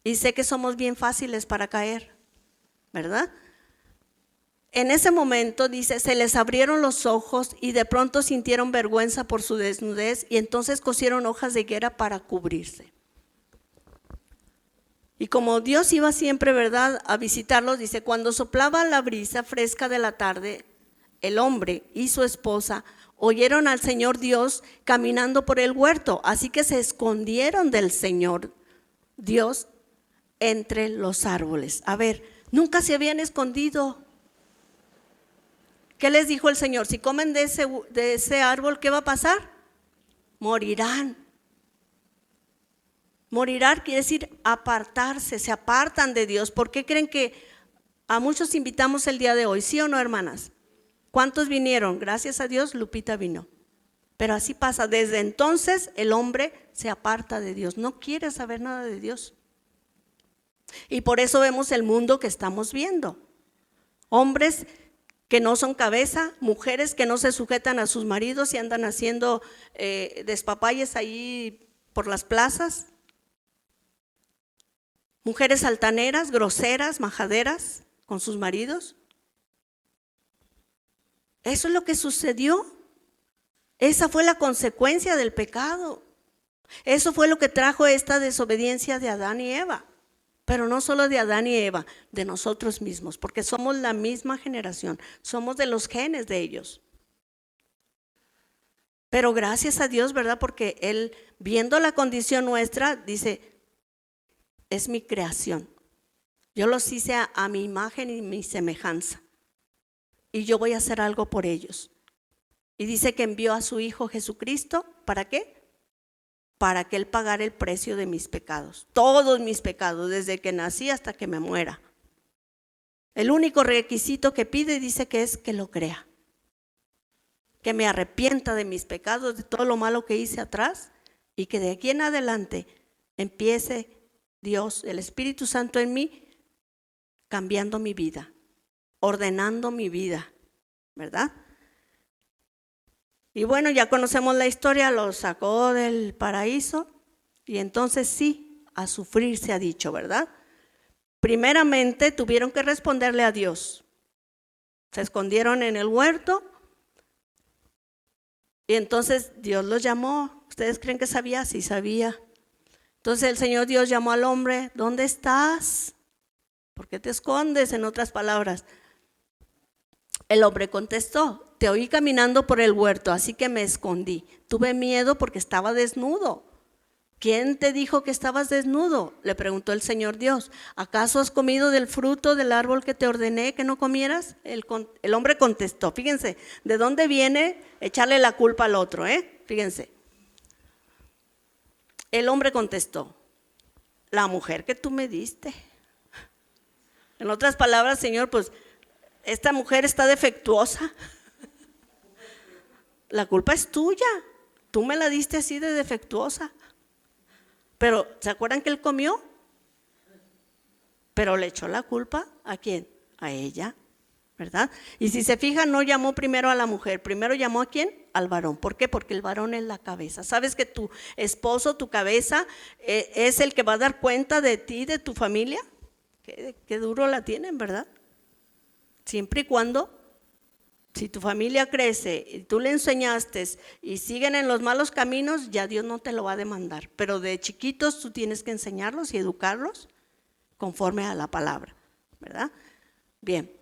y sé que somos bien fáciles para caer, ¿verdad? En ese momento, dice, se les abrieron los ojos y de pronto sintieron vergüenza por su desnudez y entonces cosieron hojas de higuera para cubrirse. Y como Dios iba siempre, ¿verdad?, a visitarlos, dice, cuando soplaba la brisa fresca de la tarde, el hombre y su esposa oyeron al Señor Dios caminando por el huerto, así que se escondieron del Señor Dios entre los árboles. A ver, nunca se habían escondido. ¿Qué les dijo el Señor? Si comen de ese árbol, ¿qué va a pasar? Morirán. Morirán quiere decir apartarse, se apartan de Dios. ¿Por qué creen que a muchos invitamos el día de hoy? ¿Sí o no, hermanas? ¿Cuántos vinieron? Gracias a Dios, Lupita vino. Pero así pasa, desde entonces el hombre se aparta de Dios, no quiere saber nada de Dios. Y por eso vemos el mundo que estamos viendo. Hombres que no son cabeza, mujeres que no se sujetan a sus maridos y andan haciendo despapalles ahí por las plazas. Mujeres altaneras, groseras, majaderas con sus maridos. Eso es lo que sucedió. Esa fue la consecuencia del pecado. Eso fue lo que trajo esta desobediencia de Adán y Eva. Pero no solo de Adán y Eva, de nosotros mismos, porque somos la misma generación, somos de los genes de ellos. Pero gracias a Dios, ¿verdad? Porque Él, viendo la condición nuestra, dice, es mi creación. Yo los hice a mi imagen y mi semejanza. Y yo voy a hacer algo por ellos. Y dice que envió a su Hijo Jesucristo, ¿para qué? Para que Él pagara el precio de mis pecados, todos mis pecados, desde que nací hasta que me muera. El único requisito que pide, dice que es que lo crea, que me arrepienta de mis pecados, de todo lo malo que hice atrás, y que de aquí en adelante empiece Dios, el Espíritu Santo en mí, cambiando mi vida, ordenando mi vida, ¿verdad? Y bueno, ya conocemos la historia, lo sacó del paraíso y entonces sí, a sufrir se ha dicho, ¿verdad? Primeramente tuvieron que responderle a Dios. Se escondieron en el huerto y entonces Dios los llamó. ¿Ustedes creen que sabía? Sí sabía. Entonces el Señor Dios llamó al hombre, ¿dónde estás? ¿Por qué te escondes? En otras palabras, el hombre contestó, te oí caminando por el huerto, así que me escondí. Tuve miedo porque estaba desnudo. ¿Quién te dijo que estabas desnudo?, le preguntó el Señor Dios. ¿Acaso has comido del fruto del árbol que te ordené que no comieras? El hombre contestó, fíjense, ¿de dónde viene echarle la culpa al otro? Fíjense. El hombre contestó, la mujer que tú me diste. En otras palabras, Señor, pues esta mujer está defectuosa. La culpa es tuya. Tú me la diste así de defectuosa. Pero, ¿se acuerdan que él comió? pero le echó la culpa ¿a quién? A ella, ¿verdad? Y si se fijan, no llamó primero a la mujer, primero llamó ¿a quién? Al varón. ¿Por qué? Porque el varón es la cabeza. ¿Sabes que tu esposo, tu cabeza, es el que va a dar cuenta de ti, de tu familia? Qué duro la tienen, ¿verdad? Siempre y cuando, si tu familia crece y tú le enseñaste y siguen en los malos caminos, ya Dios no te lo va a demandar. Pero de chiquitos tú tienes que enseñarlos y educarlos conforme a la palabra, ¿verdad? Bien.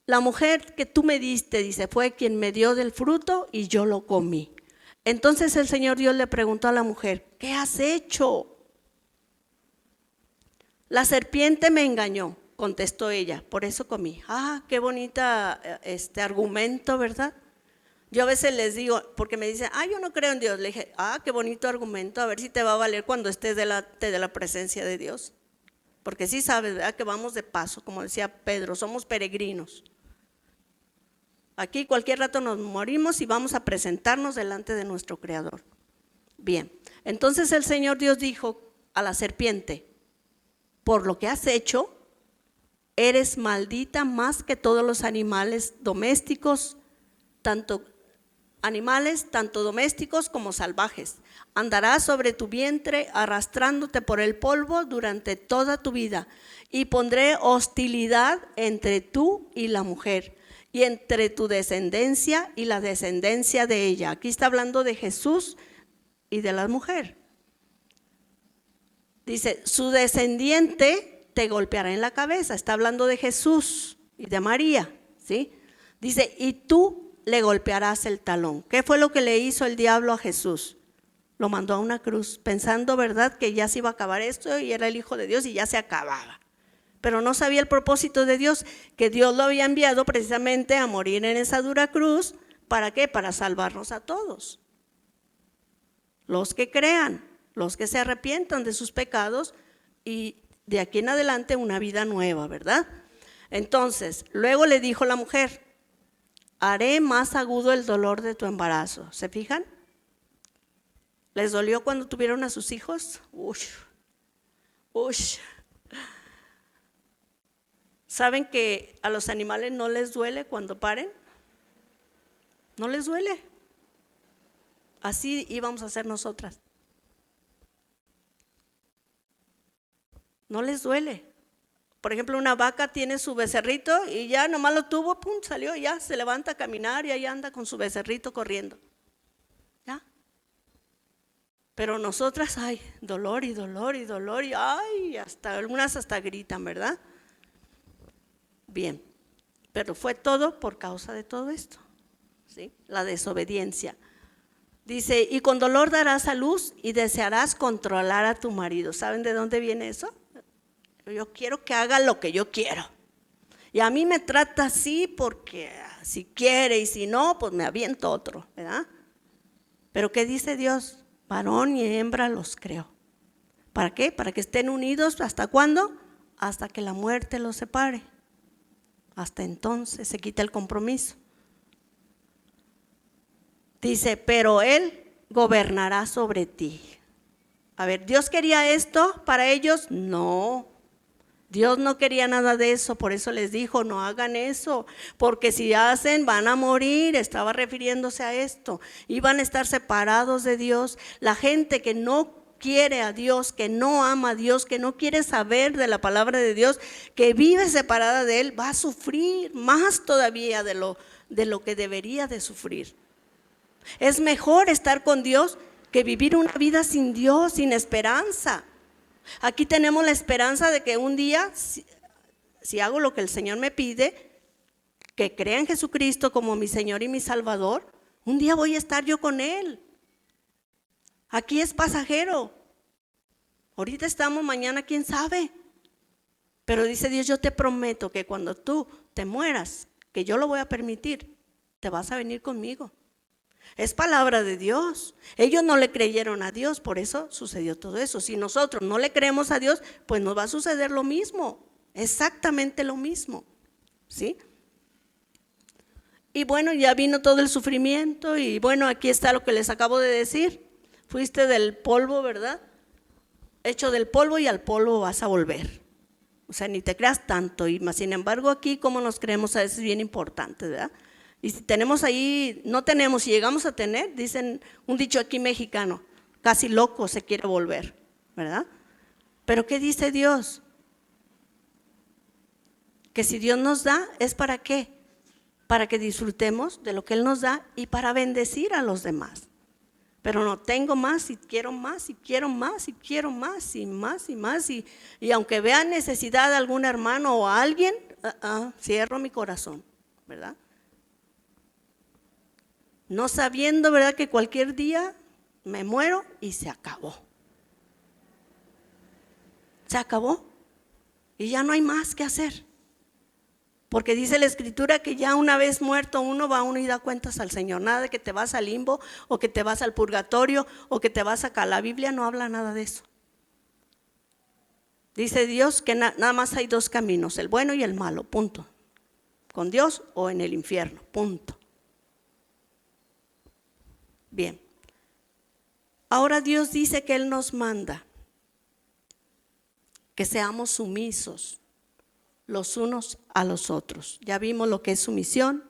La mujer que tú me diste, dice, fue quien me dio del fruto y yo lo comí. Entonces el Señor Dios le preguntó a la mujer, ¿qué has hecho? La serpiente me engañó, contestó ella, por eso comí. Qué bonita argumento, ¿verdad? Yo a veces les digo, porque me dicen, yo no creo en Dios. Le dije, qué bonito argumento, a ver si te va a valer cuando estés de la presencia de Dios. Porque sí sabes, ¿verdad? Que vamos de paso, como decía Pedro, somos peregrinos. Aquí cualquier rato nos morimos y vamos a presentarnos delante de nuestro Creador. Bien, entonces el Señor Dios dijo a la serpiente, por lo que has hecho, eres maldita más que todos los animales domésticos, tanto domésticos como salvajes. Andarás sobre tu vientre arrastrándote por el polvo durante toda tu vida, y pondré hostilidad entre tú y la mujer, y entre tu descendencia y la descendencia de ella. Aquí está hablando de Jesús y de la mujer. Dice, su descendiente te golpeará en la cabeza. Está hablando de Jesús y de María, ¿sí? Dice, y tú le golpearás el talón. ¿Qué fue lo que le hizo el diablo a Jesús? Lo mandó a una cruz, pensando, ¿verdad?, que ya se iba a acabar esto y era el Hijo de Dios y ya se acababa. Pero no sabía el propósito de Dios, que Dios lo había enviado precisamente a morir en esa dura cruz. ¿Para qué? Para salvarnos a todos. Los que crean, los que se arrepientan de sus pecados y de aquí en adelante una vida nueva, ¿verdad? Entonces, luego le dijo la mujer, haré más agudo el dolor de tu embarazo. ¿Se fijan? ¿Les dolió cuando tuvieron a sus hijos? ¿Saben que a los animales no les duele cuando paren? No les duele. Así íbamos a hacer nosotras. No les duele. Por ejemplo, una vaca tiene su becerrito y ya nomás lo tuvo, pum, salió, ya se levanta a caminar y ahí anda con su becerrito corriendo. ¿Ya? Pero nosotras, dolor y dolor y dolor y algunas hasta gritan, ¿verdad? Bien, pero fue todo por causa de todo esto, ¿sí? La desobediencia. Dice, y con dolor darás a luz y desearás controlar a tu marido. ¿Saben de dónde viene eso? Yo quiero que haga lo que yo quiero. Y a mí me trata así porque si quiere y si no, pues me aviento otro, ¿verdad? Pero ¿qué dice Dios? Varón y hembra los creó. ¿Para qué? Para que estén unidos. ¿Hasta cuándo? Hasta que la muerte los separe. Hasta entonces se quita el compromiso. Dice, pero Él gobernará sobre ti. A ver, ¿Dios quería esto para ellos? No. Dios no quería nada de eso, por eso les dijo, no hagan eso, porque si hacen van a morir. Estaba refiriéndose a esto, iban a estar separados de Dios. La gente que no quiere a Dios, que no ama a Dios, que no quiere saber de la palabra de Dios, que vive separada de Él, va a sufrir más todavía de lo que debería de sufrir. Es mejor estar con Dios que vivir una vida sin Dios, sin esperanza. Aquí tenemos la esperanza de que un día, si hago lo que el Señor me pide, que crea en Jesucristo como mi Señor y mi Salvador, un día voy a estar yo con Él. Aquí es pasajero. Ahorita estamos, mañana quién sabe. Pero dice Dios, yo te prometo que cuando tú te mueras, que yo lo voy a permitir, te vas a venir conmigo. Es palabra de Dios. Ellos no le creyeron a Dios, por eso sucedió todo eso. Si nosotros no le creemos a Dios, pues nos va a suceder lo mismo, exactamente lo mismo, ¿sí? Y bueno, ya vino todo el sufrimiento y bueno, aquí está lo que les acabo de decir. Fuiste del polvo, ¿verdad? Hecho del polvo y al polvo vas a volver. O sea, ni te creas tanto. Y más, sin embargo, aquí como nos creemos a veces bien importante, ¿verdad? Y si tenemos ahí, no tenemos, si llegamos a tener, dicen un dicho aquí mexicano, casi loco se quiere volver, ¿verdad? Pero ¿qué dice Dios? Que si Dios nos da, ¿es para qué? Para que disfrutemos de lo que Él nos da y para bendecir a los demás. Pero no tengo más y quiero más y quiero más y quiero más y más y más. Y aunque vea necesidad de algún hermano o a alguien, cierro mi corazón, ¿verdad? No sabiendo, ¿verdad?, que cualquier día me muero y se acabó. Se acabó y ya no hay más que hacer. Porque dice la Escritura que ya una vez muerto uno va uno y da cuentas al Señor. Nada de que te vas al limbo o que te vas al purgatorio o que te vas acá. La Biblia no habla nada de eso. Dice Dios que nada más hay dos caminos, el bueno y el malo, punto. Con Dios o en el infierno, punto. Bien. Ahora Dios dice que Él nos manda que seamos sumisos los unos a los otros. Ya vimos lo que es sumisión,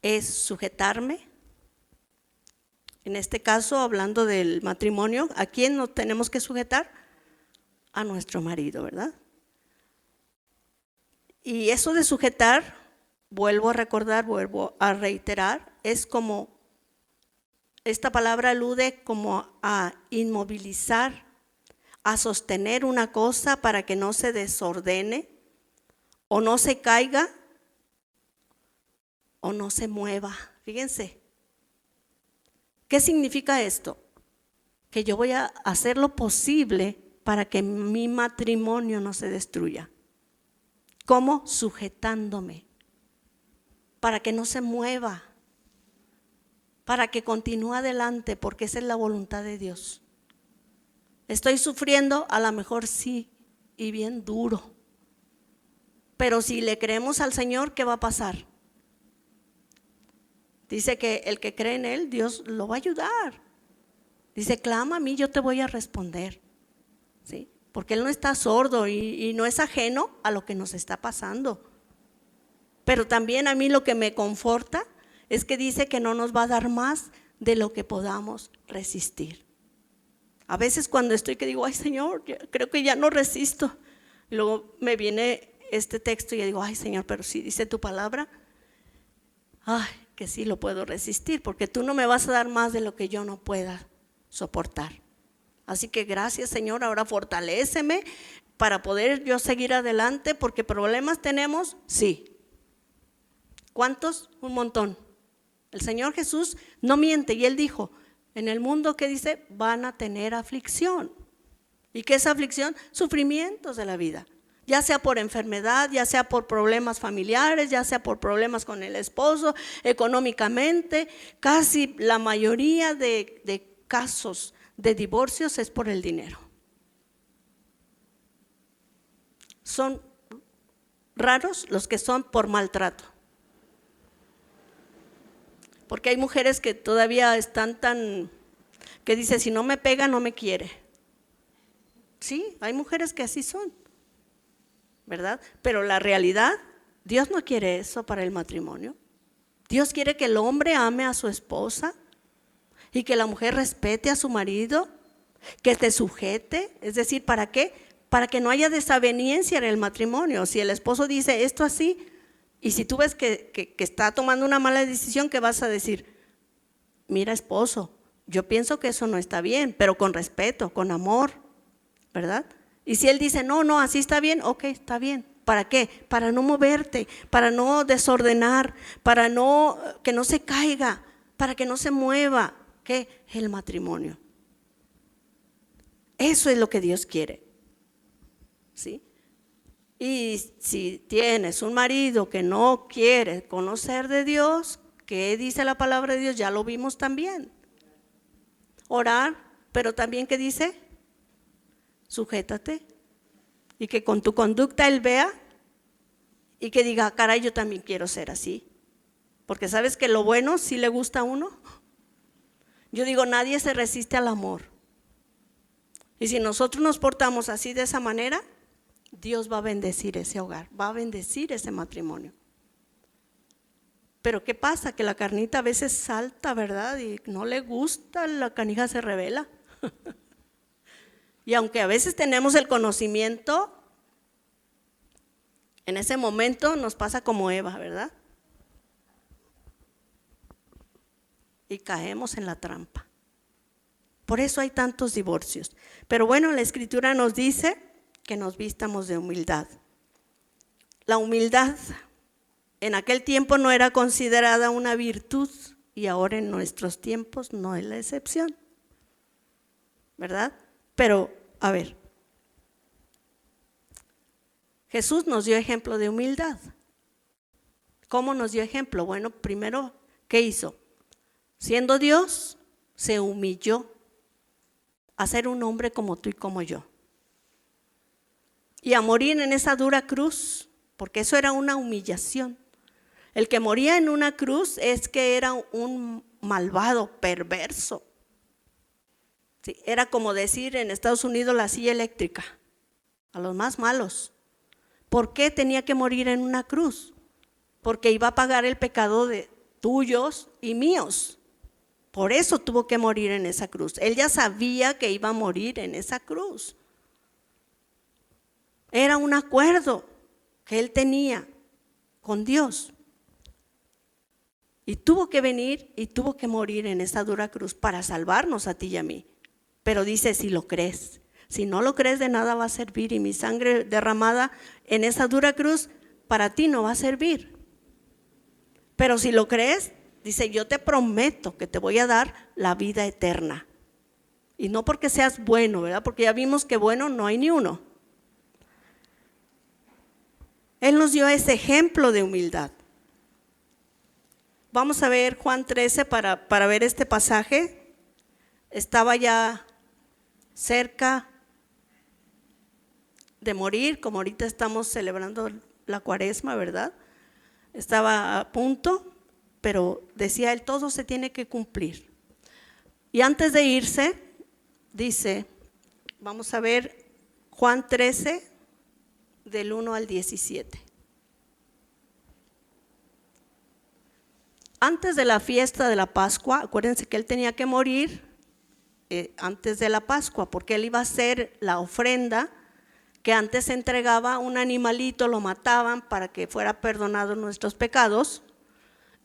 es sujetarme. En este caso, hablando del matrimonio, ¿a quién nos tenemos que sujetar? A nuestro marido, ¿verdad? Y eso de sujetar, vuelvo a recordar, vuelvo a reiterar, es como, esta palabra alude como a inmovilizar, a sostener una cosa para que no se desordene, o no se caiga, o no se mueva. Fíjense, ¿qué significa esto? Que yo voy a hacer lo posible para que mi matrimonio no se destruya. ¿Cómo? Sujetándome, para que no se mueva, para que continúe adelante, porque esa es la voluntad de Dios. Estoy sufriendo, a lo mejor sí, y bien duro. Pero si le creemos al Señor, ¿qué va a pasar? Dice que el que cree en Él, Dios lo va a ayudar. Dice, clama a mí, yo te voy a responder. ¿Sí? Porque Él no está sordo y no es ajeno a lo que nos está pasando. Pero también a mí lo que me conforta es que dice que no nos va a dar más de lo que podamos resistir. A veces cuando estoy que digo, ay Señor, creo que ya no resisto. Y luego me viene este texto y yo digo, ay Señor, pero si dice tu palabra, ay, que sí lo puedo resistir, porque tú no me vas a dar más de lo que yo no pueda soportar. Así que gracias Señor, ahora fortaléceme para poder yo seguir adelante, porque problemas tenemos, sí. ¿Cuántos? Un montón. El Señor Jesús no miente y Él dijo, en el mundo, ¿qué dice? Van a tener aflicción. ¿Y qué es aflicción? Sufrimientos de la vida. Ya sea por enfermedad, ya sea por problemas familiares, ya sea por problemas con el esposo, económicamente. Casi la mayoría de casos de divorcios es por el dinero. Son raros los que son por maltrato. Porque hay mujeres que todavía están que dicen, si no me pega, no me quiere. Sí, hay mujeres que así son, ¿verdad? Pero la realidad, Dios no quiere eso para el matrimonio. Dios quiere que el hombre ame a su esposa y que la mujer respete a su marido, que te sujete. Es decir, ¿para qué? Para que no haya desaveniencia en el matrimonio. Si el esposo dice esto así, y si tú ves que está tomando una mala decisión, ¿qué vas a decir? Mira, esposo, yo pienso que eso no está bien, pero con respeto, con amor, ¿verdad? Y si él dice, no, así está bien, ok, está bien. ¿Para qué? Para no moverte, para no desordenar, para que no se caiga, para que no se mueva. ¿Qué? El matrimonio. Eso es lo que Dios quiere. ¿Sí? Y si tienes un marido que no quiere conocer de Dios, ¿qué dice la palabra de Dios? Ya lo vimos también. Orar, pero también ¿qué dice? Sujétate. Y que con tu conducta Él vea y que diga, caray, yo también quiero ser así. Porque sabes que lo bueno sí le gusta a uno. Yo digo, nadie se resiste al amor. Y si nosotros nos portamos así de esa manera, Dios va a bendecir ese hogar, va a bendecir ese matrimonio. Pero ¿qué pasa? Que la carnita a veces salta, ¿verdad? Y no le gusta, la canija se revela. Y aunque a veces tenemos el conocimiento, en ese momento nos pasa como Eva, ¿verdad? Y caemos en la trampa. Por eso hay tantos divorcios. Pero bueno, la Escritura nos dice que nos vistamos de humildad. La humildad en aquel tiempo no era considerada una virtud y ahora en nuestros tiempos no es la excepción, ¿verdad? Pero, a ver, Jesús nos dio ejemplo de humildad. ¿Cómo nos dio ejemplo? Bueno, primero, ¿qué hizo? Siendo Dios, se humilló a ser un hombre como tú y como yo. Y a morir en esa dura cruz, porque eso era una humillación. El que moría en una cruz es que era un malvado, perverso. Sí, era como decir en Estados Unidos la silla eléctrica, a los más malos. ¿Por qué tenía que morir en una cruz? Porque iba a pagar el pecado de tuyos y míos. Por eso tuvo que morir en esa cruz. Él ya sabía que iba a morir en esa cruz. Era un acuerdo que él tenía con Dios. Y tuvo que venir y tuvo que morir en esa dura cruz para salvarnos a ti y a mí. Pero dice, si lo crees. Si no lo crees, de nada va a servir. Y mi sangre derramada en esa dura cruz para ti no va a servir. Pero si lo crees, dice, yo te prometo que te voy a dar la vida eterna. Y no porque seas bueno, ¿verdad? Porque ya vimos que bueno no hay ni uno. Él nos dio ese ejemplo de humildad. Vamos a ver Juan 13 para ver este pasaje. Estaba ya cerca de morir, como ahorita estamos celebrando la Cuaresma, ¿verdad? Estaba a punto, pero decía él, todo se tiene que cumplir. Y antes de irse, dice, vamos a ver Juan 13, del 1 al 17. Antes de la fiesta de la Pascua, acuérdense que él tenía que morir antes de la Pascua, porque él iba a hacer la ofrenda que antes se entregaba un animalito, lo mataban para que fuera perdonado nuestros pecados,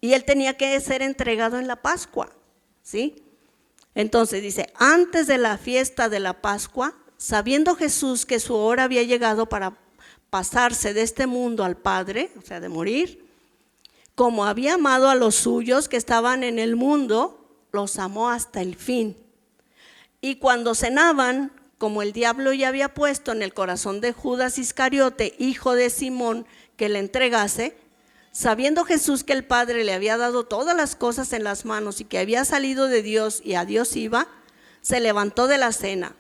y él tenía que ser entregado en la Pascua, ¿sí? Entonces dice, antes de la fiesta de la Pascua, sabiendo Jesús que su hora había llegado para pasarse de este mundo al Padre, o sea, de morir, como había amado a los suyos que estaban en el mundo, los amó hasta el fin. Y cuando cenaban, como el diablo ya había puesto en el corazón de Judas Iscariote, hijo de Simón, que le entregase, sabiendo Jesús que el Padre le había dado todas las cosas en las manos y que había salido de Dios y a Dios iba, se levantó de la cena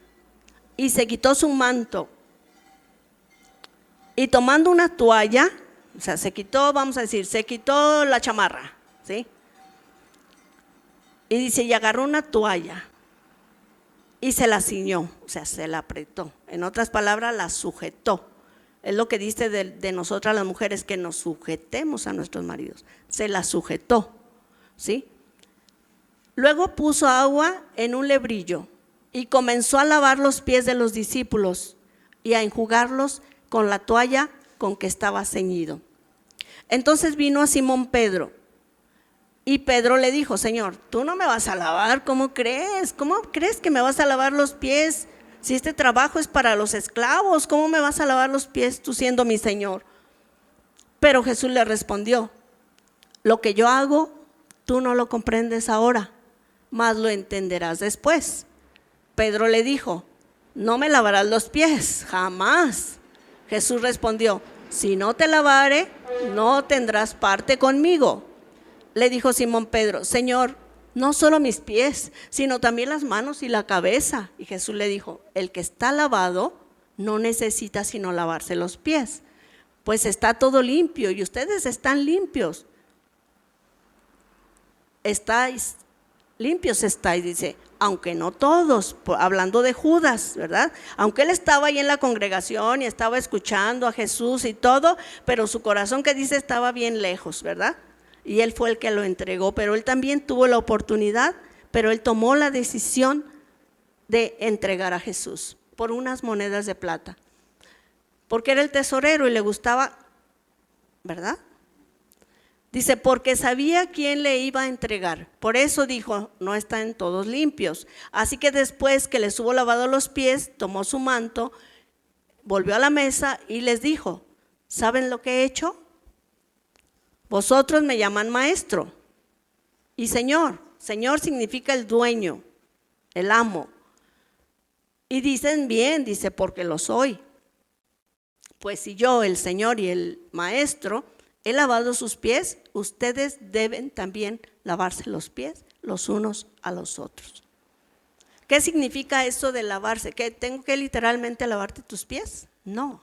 y se quitó su manto. Y tomando una toalla, o sea, se quitó, vamos a decir, se quitó la chamarra, ¿sí? Y dice, y agarró una toalla y se la ciñó, o sea, se la apretó. En otras palabras, la sujetó. Es lo que dice de nosotras las mujeres, que nos sujetemos a nuestros maridos. Se la sujetó, ¿sí? Luego puso agua en un lebrillo y comenzó a lavar los pies de los discípulos y a enjugarlos con la toalla con que estaba ceñido. Entonces vino a Simón Pedro y Pedro le dijo, Señor, tú no me vas a lavar, ¿cómo crees? ¿Cómo crees que me vas a lavar los pies? Si este trabajo es para los esclavos, ¿cómo me vas a lavar los pies tú siendo mi Señor? Pero Jesús le respondió, lo que yo hago, tú no lo comprendes ahora, mas lo entenderás después. Pedro le dijo, no me lavarás los pies, jamás. Jesús respondió, si no te lavare, no tendrás parte conmigo. Le dijo Simón Pedro, Señor, no solo mis pies, sino también las manos y la cabeza. Y Jesús le dijo, el que está lavado no necesita sino lavarse los pies, pues está todo limpio y ustedes están limpios. Estáis limpios estáis, dice, aunque no todos, hablando de Judas, ¿verdad? Aunque él estaba ahí en la congregación y estaba escuchando a Jesús y todo, pero su corazón, que dice, estaba bien lejos, ¿verdad? Y él fue el que lo entregó, pero él también tuvo la oportunidad, pero él tomó la decisión de entregar a Jesús por unas monedas de plata, porque era el tesorero y le gustaba, ¿verdad? Dice, porque sabía quién le iba a entregar. Por eso dijo, no están todos limpios. Así que después que les hubo lavado los pies, tomó su manto, volvió a la mesa y les dijo, ¿saben lo que he hecho? Vosotros me llaman maestro y señor. Señor significa el dueño, el amo. Y dicen bien, dice, porque lo soy. Pues si yo, el Señor y el maestro, he lavado sus pies, ustedes deben también lavarse los pies los unos a los otros. ¿Qué significa eso de lavarse? ¿Que tengo que literalmente lavarte tus pies? No.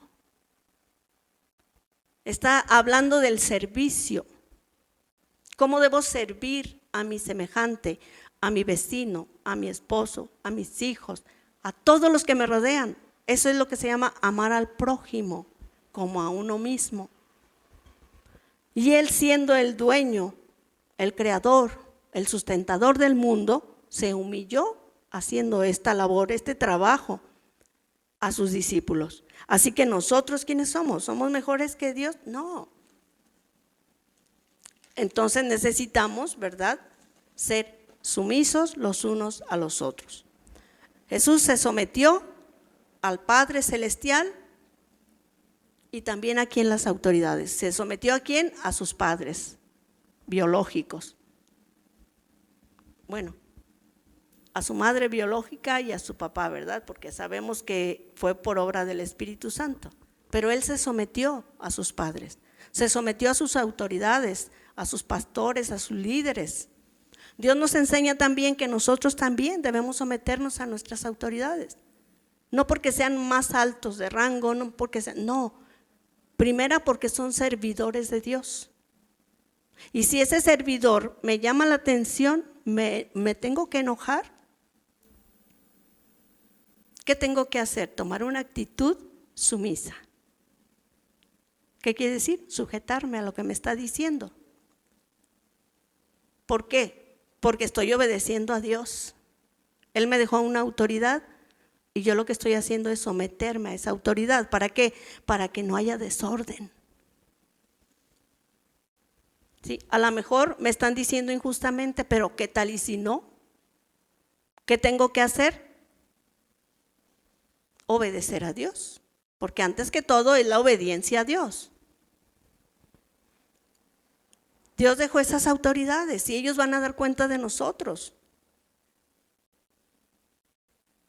Está hablando del servicio. ¿Cómo debo servir a mi semejante, a mi vecino, a mi esposo, a mis hijos, a todos los que me rodean? Eso es lo que se llama amar al prójimo como a uno mismo. Y él, siendo el dueño, el creador, el sustentador del mundo, se humilló haciendo esta labor, este trabajo a sus discípulos. Así que nosotros, ¿quiénes somos? ¿Somos mejores que Dios? No. Entonces necesitamos, ¿verdad?, ser sumisos los unos a los otros. Jesús se sometió al Padre Celestial y también aquí en las autoridades. ¿Se sometió a quién? A sus padres biológicos. Bueno, a su madre biológica y a su papá, ¿verdad? Porque sabemos que fue por obra del Espíritu Santo. Pero él se sometió a sus padres, se sometió a sus autoridades, a sus pastores, a sus líderes. Dios nos enseña también que nosotros también debemos someternos a nuestras autoridades. No porque sean más altos de rango, no porque sean, no. Primera, porque son servidores de Dios. Y si ese servidor me llama la atención, me tengo que enojar. ¿Qué tengo que hacer? Tomar una actitud sumisa. ¿Qué quiere decir? Sujetarme a lo que me está diciendo. ¿Por qué? Porque estoy obedeciendo a Dios. Él me dejó una autoridad y yo lo que estoy haciendo es someterme a esa autoridad. ¿Para qué? Para que no haya desorden. Sí, a lo mejor me están diciendo injustamente, pero ¿qué tal y si no? ¿Qué tengo que hacer? Obedecer a Dios, porque antes que todo es la obediencia a Dios. Dios dejó esas autoridades y ellos van a dar cuenta de nosotros.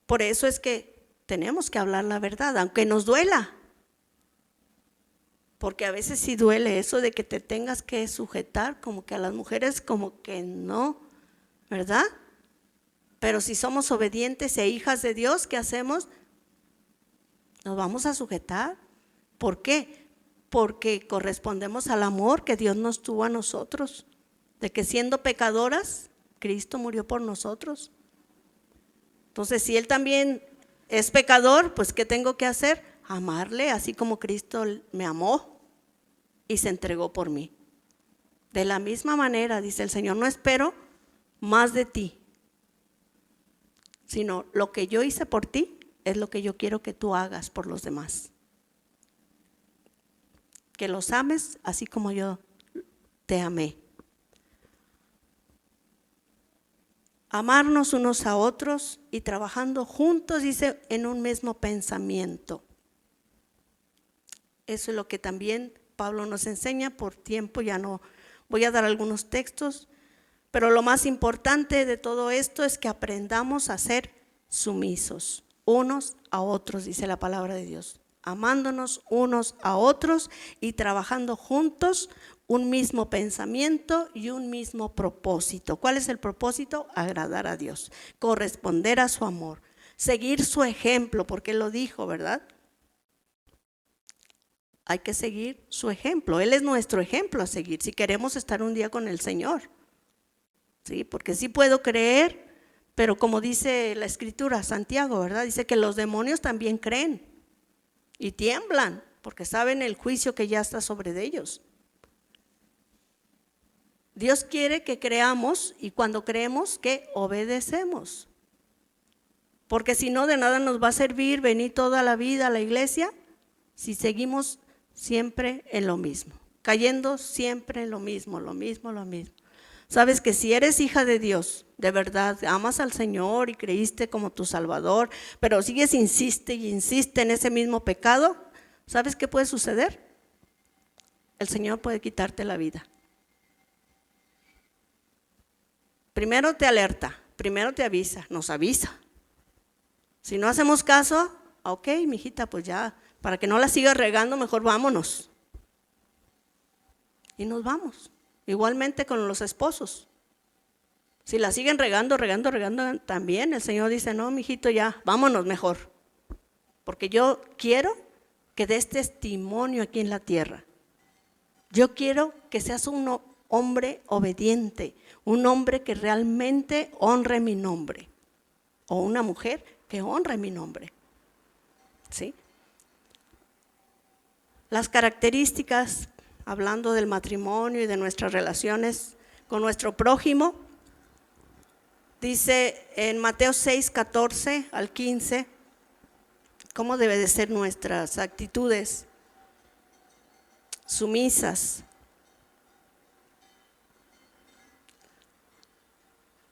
Por eso es que tenemos que hablar la verdad, aunque nos duela. Porque a veces sí duele eso de que te tengas que sujetar, como que a las mujeres como que no, ¿verdad? Pero si somos obedientes e hijas de Dios, ¿qué hacemos? Nos vamos a sujetar. ¿Por qué? Porque correspondemos al amor que Dios nos tuvo a nosotros, de que siendo pecadoras, Cristo murió por nosotros. Entonces, si Él también es pecador, pues ¿qué tengo que hacer? Amarle, así como Cristo me amó y se entregó por mí. De la misma manera, dice el Señor, no espero más de ti, sino lo que yo hice por ti es lo que yo quiero que tú hagas por los demás. Que los ames así como yo te amé. Amarnos unos a otros y trabajando juntos, dice, en un mismo pensamiento. Eso es lo que también Pablo nos enseña. Por tiempo ya no voy a dar algunos textos, pero lo más importante de todo esto es que aprendamos a ser sumisos unos a otros, dice la palabra de Dios. Amándonos unos a otros y trabajando juntos un mismo pensamiento y un mismo propósito. ¿Cuál es el propósito? Agradar a Dios, corresponder a su amor, seguir su ejemplo, porque Él lo dijo, ¿verdad? Hay que seguir su ejemplo. Él es nuestro ejemplo a seguir si queremos estar un día con el Señor. ¿sí? Porque sí puedo creer, pero como dice la Escritura, Santiago, ¿verdad? Dice que los demonios también creen y tiemblan, porque saben el juicio que ya está sobre ellos. Dios quiere que creamos, y cuando creemos, que obedecemos. Porque si no, de nada nos va a servir venir toda la vida a la iglesia si seguimos siempre en lo mismo, cayendo siempre en lo mismo. Sabes que si eres hija de Dios, de verdad, amas al Señor y creíste como tu Salvador, pero sigues, insiste en ese mismo pecado, ¿sabes qué puede suceder? El Señor puede quitarte la vida. Primero te alerta, primero te avisa, nos avisa. Si no hacemos caso, ok, mijita, pues ya, para que no la sigas regando, mejor vámonos. Y nos vamos. Igualmente con los esposos. Si la siguen regando, también el Señor dice, no, mijito, ya, vámonos mejor. Porque yo quiero que des testimonio aquí en la tierra. Yo quiero que seas un hombre obediente, un hombre que realmente honre mi nombre, o una mujer que honre mi nombre, ¿sí? Las características, hablando del matrimonio y de nuestras relaciones con nuestro prójimo, dice en Mateo 6, 14 al 15, cómo debe de ser nuestras actitudes: sumisas.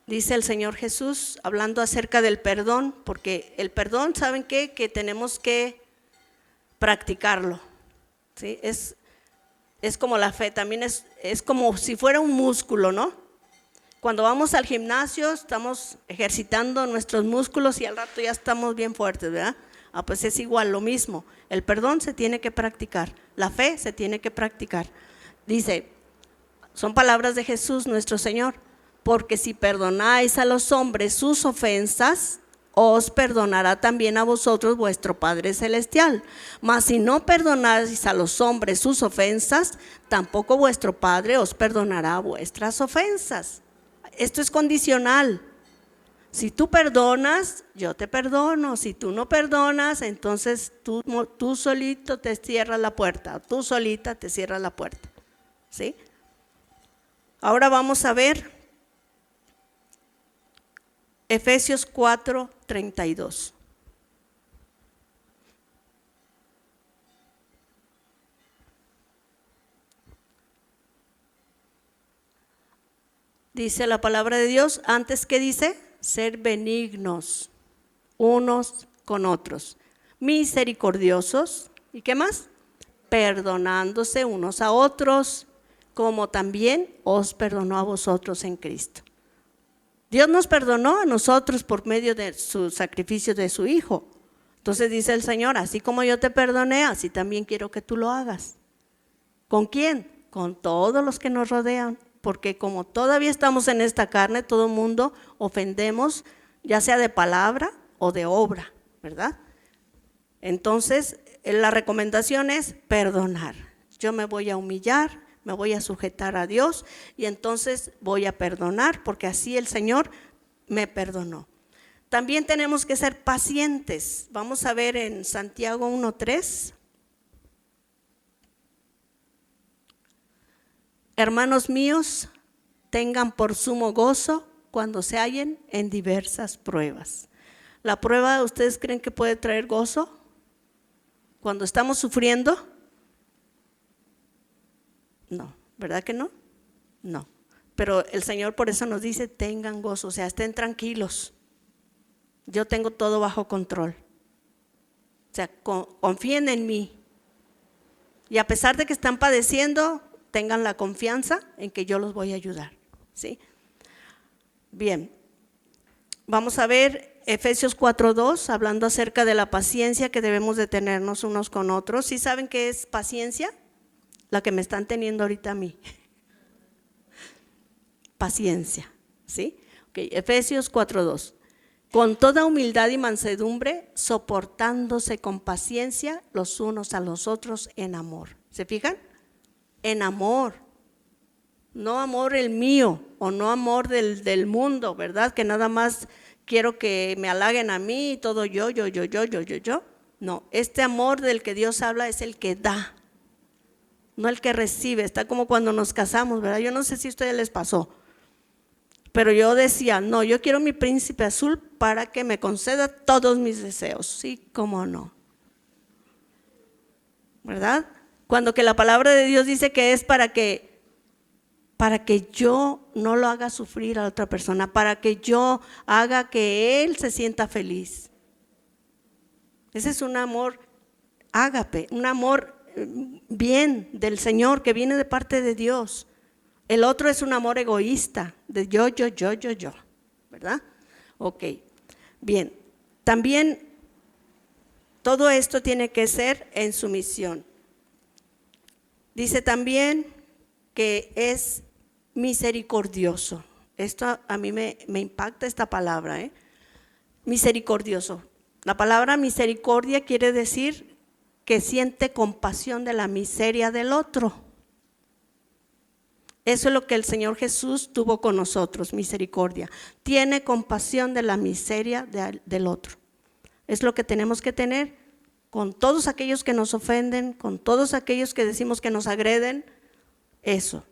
Dice el Señor Jesús, hablando acerca del perdón, porque el perdón, ¿saben qué? Que tenemos que practicarlo, ¿sí? Es como la fe, también es como si fuera un músculo, ¿no? Cuando vamos al gimnasio estamos ejercitando nuestros músculos y al rato ya estamos bien fuertes, ¿verdad? Pues es igual, lo mismo. El perdón se tiene que practicar, la fe se tiene que practicar. Dice, son palabras de Jesús nuestro Señor: porque si perdonáis a los hombres sus ofensas, os perdonará también a vosotros vuestro Padre Celestial. Mas si no perdonáis a los hombres sus ofensas, tampoco vuestro Padre os perdonará vuestras ofensas. Esto es condicional. Si tú perdonas, yo te perdono. Si tú no perdonas, entonces tú solito te cierras la puerta, tú solita te cierras la puerta, ¿sí? Ahora vamos a ver Efesios 4, 32. Dice la palabra de Dios, antes que dice, ser benignos unos con otros, misericordiosos, ¿y qué más? Perdonándose unos a otros, como también os perdonó a vosotros en Cristo. Dios nos perdonó a nosotros por medio de su sacrificio de su Hijo. Entonces dice el Señor, así como yo te perdoné, así también quiero que tú lo hagas. ¿Con quién? Con todos los que nos rodean, porque como todavía estamos en esta carne, todo el mundo ofendemos, ya sea de palabra o de obra, ¿verdad? Entonces, la recomendación es perdonar. Yo me voy a humillar, me voy a sujetar a Dios y entonces voy a perdonar, porque así el Señor me perdonó. También tenemos que ser pacientes. Vamos a ver en Santiago 1:3. Hermanos míos, tengan por sumo gozo cuando se hallen en diversas pruebas. ¿La prueba ustedes creen que puede traer gozo? Cuando estamos sufriendo, no, ¿verdad que no? No, pero el Señor por eso nos dice, tengan gozo, o sea, estén tranquilos. Yo tengo todo bajo control. O sea, confíen en mí. Y a pesar de que están padeciendo, tengan la confianza en que yo los voy a ayudar, ¿sí? Bien, vamos a ver Efesios 4:2, hablando acerca de la paciencia que debemos de tenernos unos con otros. ¿Sí saben qué es paciencia? La que me están teniendo ahorita a mí. Paciencia, ¿sí? Okay, Efesios 4:2. Con toda humildad y mansedumbre, soportándose con paciencia los unos a los otros en amor. ¿Se fijan? En amor. no amor el mío o no amor del mundo, ¿verdad? Que nada más quiero que me halaguen a mí y todo yo. No, este amor del que Dios habla es el que da, no el que recibe. Está como cuando nos casamos, ¿verdad? Yo no sé si a ustedes les pasó, pero yo decía, no, yo quiero mi príncipe azul para que me conceda todos mis deseos. Sí, cómo no, ¿verdad? Cuando que la palabra de Dios dice que es para que yo no lo haga sufrir a otra persona, para que yo haga que él se sienta feliz. Ese es un amor ágape, un amor bien del Señor que viene de parte de Dios. El otro es un amor egoísta, de yo, ¿verdad? Ok, bien. También todo esto tiene que ser en sumisión. Dice también que es misericordioso. Esto a mí me impacta esta palabra, misericordioso. La palabra misericordia quiere decir que siente compasión de la miseria del otro. Eso es lo que el Señor Jesús tuvo con nosotros, misericordia. Tiene compasión de la miseria del otro. Es lo que tenemos que tener con todos aquellos que nos ofenden, con todos aquellos que decimos que nos agreden, eso.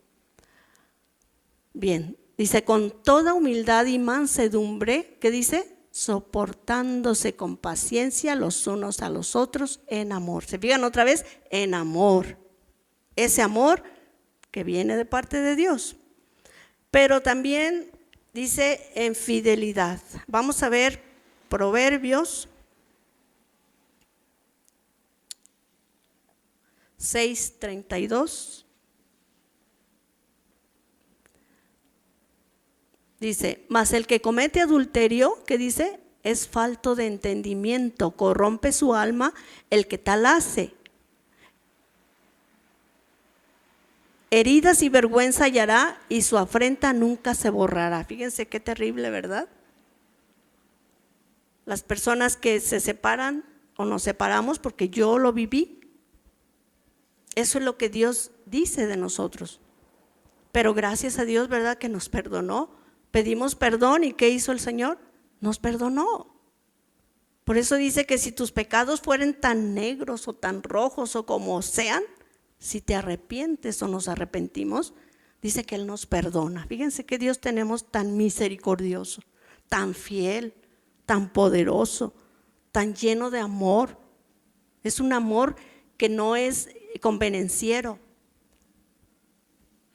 Bien, dice con toda humildad y mansedumbre, ¿qué dice? Soportándose con paciencia los unos a los otros en amor. ¿Se fijan otra vez? En amor. Ese amor que viene de parte de Dios. Pero también dice en fidelidad. Vamos a ver Proverbios 6:32. Dice, mas el que comete adulterio, ¿qué dice? Es falto de entendimiento, corrompe su alma el que tal hace. Heridas y vergüenza hallará y su afrenta nunca se borrará. Fíjense qué terrible, ¿verdad? Las personas que se separan o nos separamos porque yo lo viví. Eso es lo que Dios dice de nosotros. Pero gracias a Dios, ¿verdad? Que nos perdonó. Pedimos perdón y ¿qué hizo el Señor? Nos perdonó. Por eso dice que si tus pecados fueren tan negros o tan rojos o como sean, si te arrepientes o nos arrepentimos, dice que Él nos perdona. Fíjense que Dios tenemos tan misericordioso, tan fiel, tan poderoso, tan lleno de amor. Es un amor que no es convenenciero.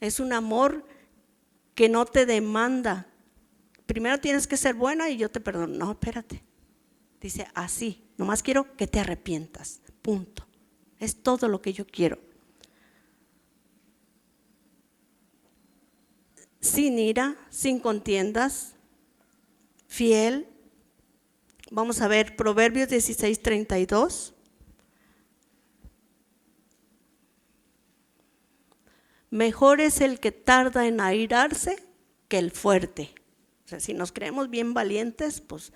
Es un amor que no te demanda. Primero tienes que ser buena y yo te perdono. No, espérate. Dice así, nomás quiero que te arrepientas. Punto. Es todo lo que yo quiero. Sin ira, sin contiendas, fiel. Vamos a ver Proverbios 16:32. Mejor es el que tarda en airarse que el fuerte. O sea, si nos creemos bien valientes, pues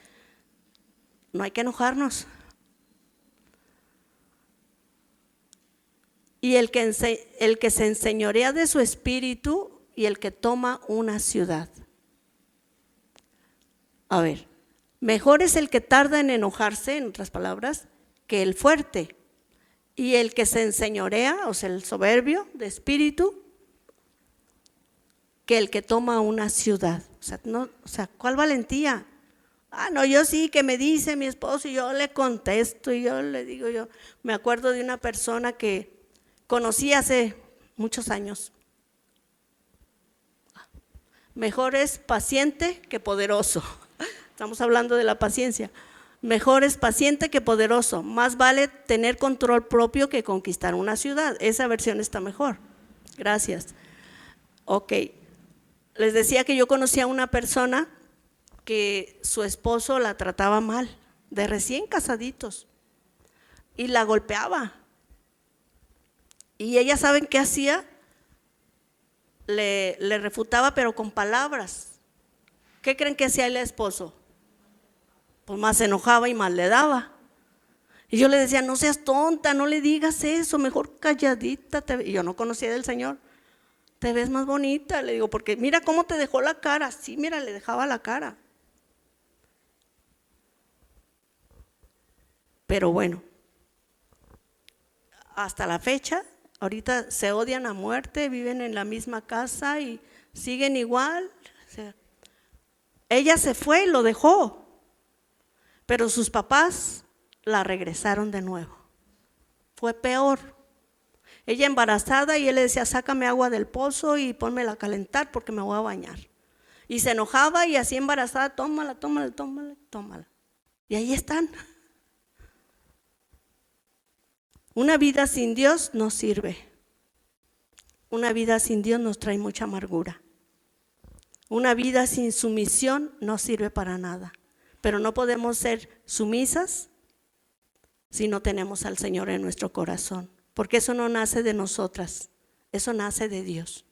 no hay que enojarnos. Y el que se enseñorea de su espíritu y el que toma una ciudad. A ver, mejor es el que tarda en enojarse, en otras palabras, que el fuerte. Y el que se enseñorea, o sea, el soberbio de espíritu, que el que toma una ciudad. O sea, ¿cuál valentía? No, yo sí, que me dice mi esposo y yo le contesto y yo le digo, yo me acuerdo de una persona que conocí hace muchos años. Mejor es paciente que poderoso. Estamos hablando de la paciencia. Mejor es paciente que poderoso. Más vale tener control propio que conquistar una ciudad. Esa versión está mejor. Gracias. Ok. Les decía que yo conocía a una persona que su esposo la trataba mal, de recién casaditos, y la golpeaba. Y ella, ¿saben qué hacía? Le refutaba, pero con palabras. ¿Qué creen que hacía el esposo? Pues más se enojaba y más le daba. Y yo le decía, no seas tonta, no le digas eso, mejor calladita. Y yo no conocía del Señor. te ves más bonita, le digo, porque mira cómo te dejó la cara. Sí, mira, le dejaba la cara. Pero bueno, hasta la fecha, ahorita se odian a muerte, viven en la misma casa y siguen igual. O sea, ella se fue y lo dejó, pero sus papás la regresaron de nuevo. Fue peor. Ella embarazada y él le decía, sácame agua del pozo y pónmela a calentar porque me voy a bañar. Y se enojaba y así embarazada, tómala, tómala, tómala, tómala. Y ahí están. Una vida sin Dios no sirve. Una vida sin Dios nos trae mucha amargura. Una vida sin sumisión no sirve para nada. Pero no podemos ser sumisas si no tenemos al Señor en nuestro corazón. Porque eso no nace de nosotras, eso nace de Dios.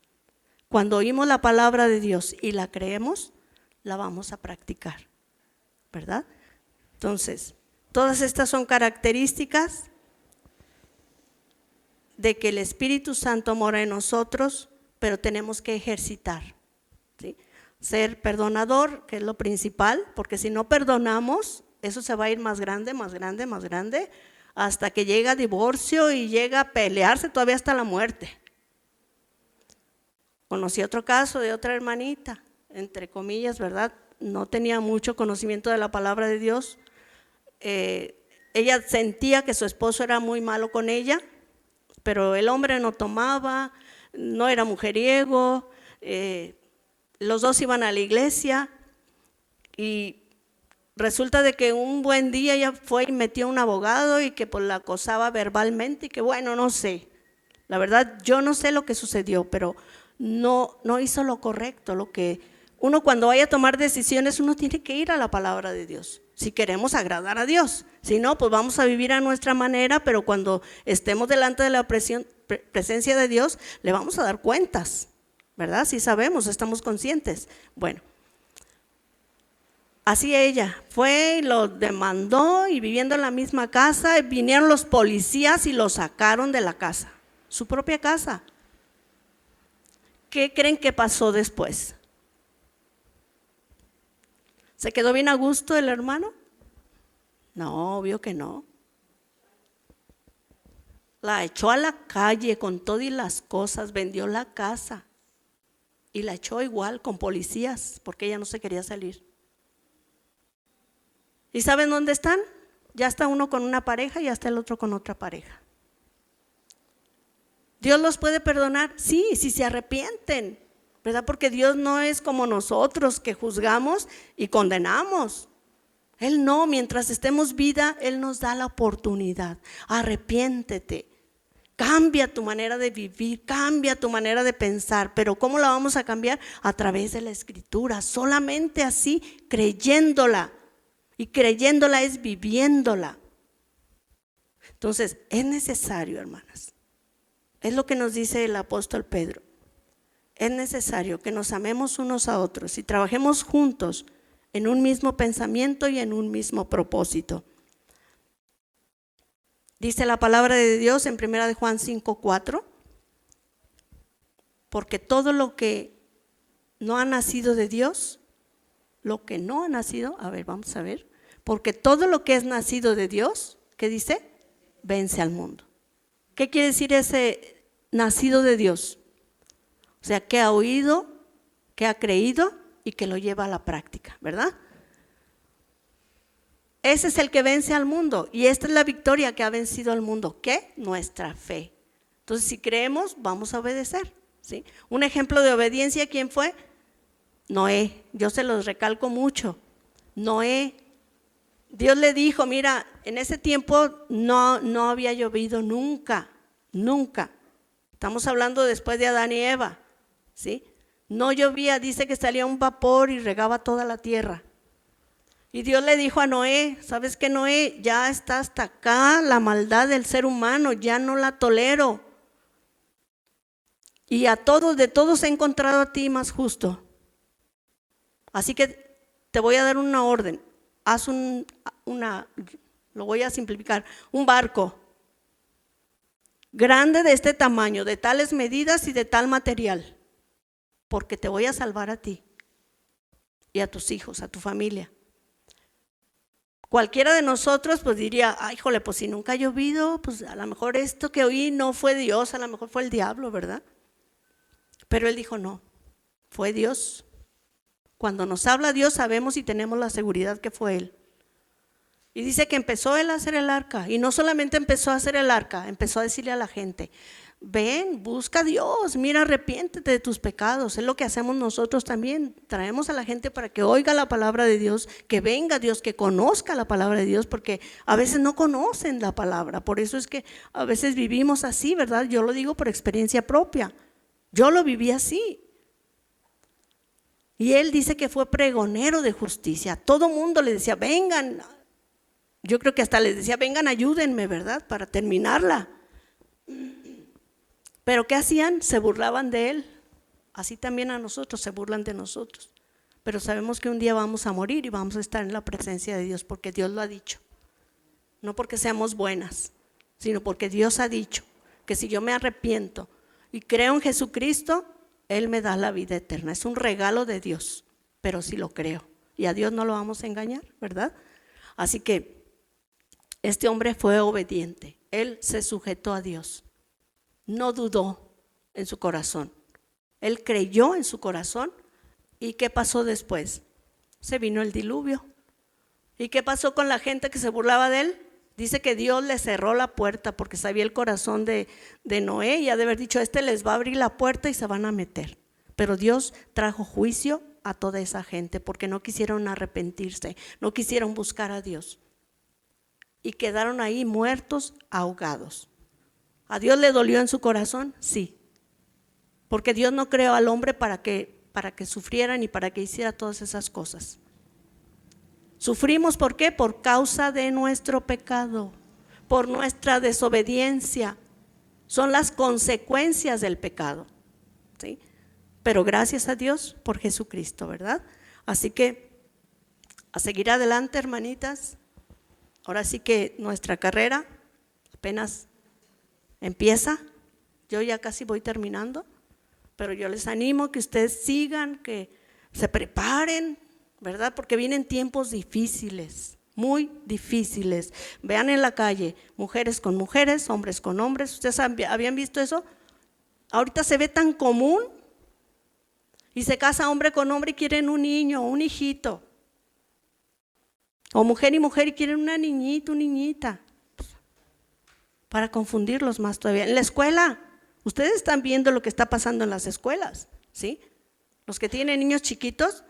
Cuando oímos la palabra de Dios y la creemos, la vamos a practicar, ¿verdad? Entonces, todas estas son características de que el Espíritu Santo mora en nosotros, pero tenemos que ejercitar, ¿sí? Ser perdonador, que es lo principal, porque si no perdonamos, eso se va a ir más grande, más grande, más grande, hasta que llega divorcio y llega a pelearse todavía hasta la muerte. Conocí otro caso de otra hermanita, entre comillas, ¿verdad? No tenía mucho conocimiento de la palabra de Dios. Ella sentía que su esposo era muy malo con ella, pero el hombre no tomaba, no era mujeriego, los dos iban a la iglesia y resulta de que un buen día ella fue y metió a un abogado y que pues la acosaba verbalmente y que bueno, no sé, la verdad yo no sé lo que sucedió, pero no hizo lo correcto. Lo que uno cuando vaya a tomar decisiones, uno tiene que ir a la palabra de Dios, si queremos agradar a Dios. Si no, pues vamos a vivir a nuestra manera, pero cuando estemos delante de la presencia de Dios, le vamos a dar cuentas, ¿verdad? Si sabemos, estamos conscientes. Bueno, así ella fue y lo demandó y viviendo en la misma casa, vinieron los policías y lo sacaron de la casa, su propia casa. ¿Qué creen que pasó después? ¿Se quedó bien a gusto el hermano? No, obvio que no. La echó a la calle con todo y las cosas, vendió la casa y la echó igual con policías porque ella no se quería salir. ¿Y saben dónde están? Ya está uno con una pareja y ya está el otro con otra pareja. ¿Dios los puede perdonar? Sí, si se arrepienten, ¿verdad? Porque Dios no es como nosotros que juzgamos y condenamos. Él no, mientras estemos vida, Él nos da la oportunidad. Arrepiéntete, cambia tu manera de vivir, cambia tu manera de pensar. Pero ¿cómo la vamos a cambiar? A través de la Escritura, solamente así, creyéndola. Y creyéndola es viviéndola. Entonces, es necesario, hermanas. Es lo que nos dice el apóstol Pedro. Es necesario que nos amemos unos a otros y trabajemos juntos en un mismo pensamiento y en un mismo propósito. Dice la palabra de Dios en 1 de Juan 5:4, porque todo lo que no ha nacido de Dios, lo que no ha nacido, a ver, vamos a ver, porque todo lo que es nacido de Dios, ¿qué dice? Vence al mundo. ¿Qué quiere decir ese nacido de Dios? O sea, que ha oído, que ha creído y que lo lleva a la práctica, ¿verdad? Ese es el que vence al mundo y esta es la victoria que ha vencido al mundo. ¿Qué? Nuestra fe. Entonces, si creemos, vamos a obedecer, ¿sí? Un ejemplo de obediencia, ¿quién fue? Noé. Yo se los recalco mucho. Noé. Dios le dijo, mira, en ese tiempo no había llovido nunca, nunca. Estamos hablando después de Adán y Eva, ¿sí? No llovía, dice que salía un vapor y regaba toda la tierra. Y Dios le dijo a Noé, ¿sabes qué, Noé? Ya está hasta acá la maldad del ser humano, ya no la tolero. Y a todos, de todos he encontrado a ti más justo. Así que te voy a dar una orden. Haz lo voy a simplificar, un barco grande de este tamaño, de tales medidas y de tal material. porque te voy a salvar a ti y a tus hijos, a tu familia. Cualquiera de nosotros pues diría, ay, híjole, pues si nunca ha llovido, pues a lo mejor esto que oí no fue Dios, a lo mejor fue el diablo, ¿verdad? Pero él dijo, no, fue Dios. Cuando nos habla Dios sabemos y tenemos la seguridad que fue Él. Y dice que empezó Él a hacer el arca, y no solamente empezó a hacer el arca, empezó a decirle a la gente, ven, busca a Dios, mira, arrepiéntete de tus pecados. Es lo que hacemos nosotros también, traemos a la gente para que oiga la palabra de Dios, que venga Dios, que conozca la palabra de Dios, porque a veces no conocen la palabra. Por eso es que a veces vivimos así, ¿verdad? Yo lo digo por experiencia propia, yo lo viví así. Y él dice que fue pregonero de justicia. Todo mundo le decía, vengan. Yo creo que hasta les decía, vengan, ayúdenme, ¿verdad? Para terminarla. Pero ¿qué hacían? Se burlaban de él. Así también a nosotros se burlan de nosotros. Pero sabemos que un día vamos a morir y vamos a estar en la presencia de Dios porque Dios lo ha dicho. No porque seamos buenas, sino porque Dios ha dicho que si yo me arrepiento y creo en Jesucristo, Él me da la vida eterna. Es un regalo de Dios, pero sí lo creo. Y a Dios no lo vamos a engañar, ¿verdad? Así que este hombre fue obediente. Él se sujetó a Dios. No dudó en su corazón. Él creyó en su corazón. ¿Y qué pasó después? Se vino el diluvio. ¿Y qué pasó con la gente que se burlaba de él? Dice que Dios le cerró la puerta porque sabía el corazón de Noé y ha de haber dicho, les va a abrir la puerta y se van a meter. Pero Dios trajo juicio a toda esa gente porque no quisieron arrepentirse, no quisieron buscar a Dios. Y quedaron ahí muertos, ahogados. ¿A Dios le dolió en su corazón? Sí. Porque Dios no creó al hombre para que sufrieran y para que hiciera todas esas cosas. Sufrimos, ¿por qué? Por causa de nuestro pecado, por nuestra desobediencia. Son las consecuencias del pecado, ¿sí? Pero gracias a Dios por Jesucristo, ¿verdad? Así que a seguir adelante, hermanitas. Ahora sí que nuestra carrera apenas empieza. Yo ya casi voy terminando, pero yo les animo que ustedes sigan, que se preparen, ¿verdad? Porque vienen tiempos difíciles, muy difíciles. Vean en la calle, mujeres con mujeres, hombres con hombres. ¿Ustedes habían visto eso? Ahorita se ve tan común. Y se casa hombre con hombre y quieren un niño, un hijito. O mujer y mujer y quieren una niñita, una niñita. Para confundirlos más todavía. En la escuela, ustedes están viendo lo que está pasando en las escuelas, ¿sí? Los que tienen niños chiquitos.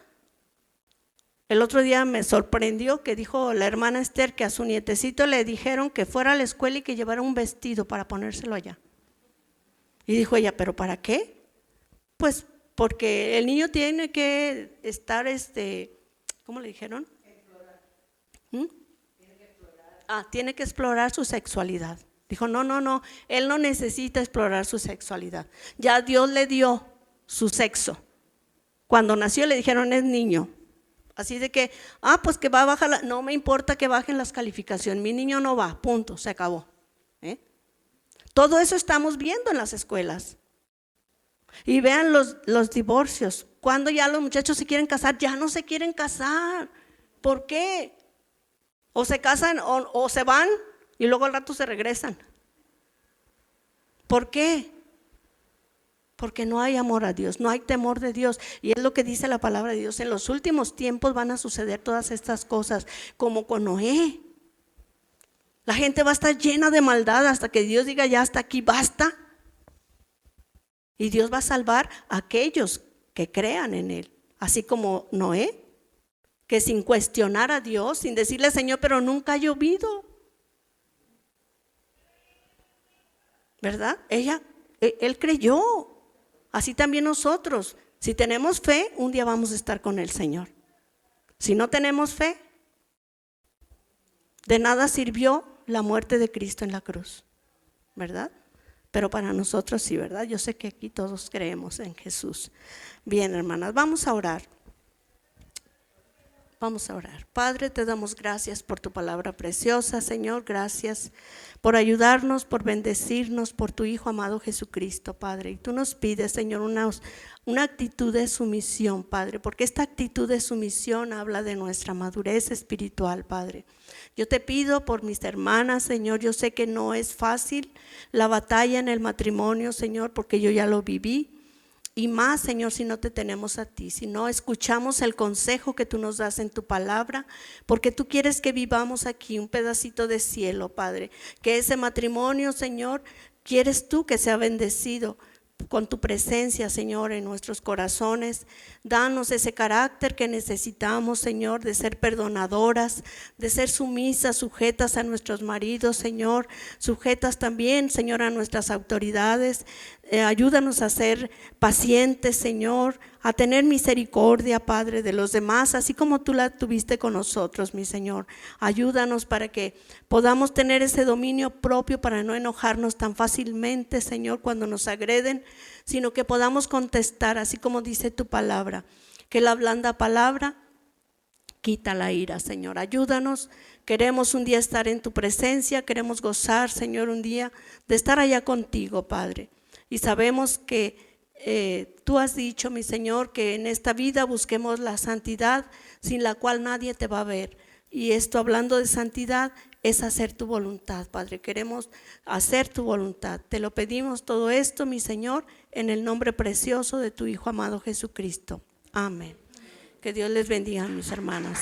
El otro día me sorprendió que dijo la hermana Esther que a su nietecito le dijeron que fuera a la escuela y que llevara un vestido para ponérselo allá. Y dijo ella, ¿pero para qué? Pues porque el niño tiene que estar, ¿cómo le dijeron? Tiene que explorar su sexualidad. Dijo, no, él no necesita explorar su sexualidad. Ya Dios le dio su sexo. Cuando nació le dijeron, es niño. Así de que, pues que va a bajar, no me importa que bajen las calificaciones, mi niño no va, punto, se acabó. Todo eso estamos viendo en las escuelas. Y vean los divorcios, cuando ya los muchachos se quieren casar, ya no se quieren casar. ¿Por qué? O se casan o se van y luego al rato se regresan. ¿Por qué? Porque no hay amor a Dios, no hay temor de Dios. Y es lo que dice la palabra de Dios. En los últimos tiempos van a suceder todas estas cosas, como con Noé. La gente va a estar llena de maldad hasta que Dios diga, ya hasta aquí, basta. Y Dios va a salvar a aquellos que crean en Él. Así como Noé, que sin cuestionar a Dios, sin decirle, Señor, pero nunca ha llovido. ¿Verdad? Él creyó. Así también nosotros, si tenemos fe, un día vamos a estar con el Señor. Si no tenemos fe, de nada sirvió la muerte de Cristo en la cruz, ¿verdad? Pero para nosotros sí, ¿verdad? Yo sé que aquí todos creemos en Jesús. Bien, hermanas, vamos a orar. Vamos a orar. Padre, te damos gracias por tu palabra preciosa, Señor. Gracias por ayudarnos, por bendecirnos, por tu Hijo amado Jesucristo, Padre. Y tú nos pides, Señor, una actitud de sumisión, Padre, porque esta actitud de sumisión habla de nuestra madurez espiritual, Padre. Yo te pido por mis hermanas, Señor. Yo sé que no es fácil la batalla en el matrimonio, Señor, porque yo ya lo viví. Y más, Señor, si no te tenemos a ti, si no escuchamos el consejo que tú nos das en tu palabra, porque tú quieres que vivamos aquí un pedacito de cielo, Padre. Que ese matrimonio, Señor, quieres tú que sea bendecido con tu presencia, Señor, en nuestros corazones. Danos ese carácter que necesitamos, Señor, de ser perdonadoras, de ser sumisas, sujetas a nuestros maridos, Señor, sujetas también, Señor, a nuestras autoridades. Ayúdanos a ser pacientes, Señor, a tener misericordia, Padre, de los demás, así como tú la tuviste con nosotros, mi Señor. Ayúdanos para que podamos tener ese dominio propio, para no enojarnos tan fácilmente, Señor, cuando nos agreden, sino que podamos contestar, así como dice tu palabra, que la blanda palabra quita la ira, Señor. Ayúdanos. Queremos un día estar en tu presencia, queremos gozar, Señor, un día de estar allá contigo, Padre. Y sabemos que tú has dicho, mi Señor, que en esta vida busquemos la santidad, sin la cual nadie te va a ver. Y esto, hablando de santidad, es hacer tu voluntad, Padre. Queremos hacer tu voluntad. Te lo pedimos todo esto, mi Señor, en el nombre precioso de tu Hijo amado Jesucristo. Amén. Que Dios les bendiga, mis hermanas.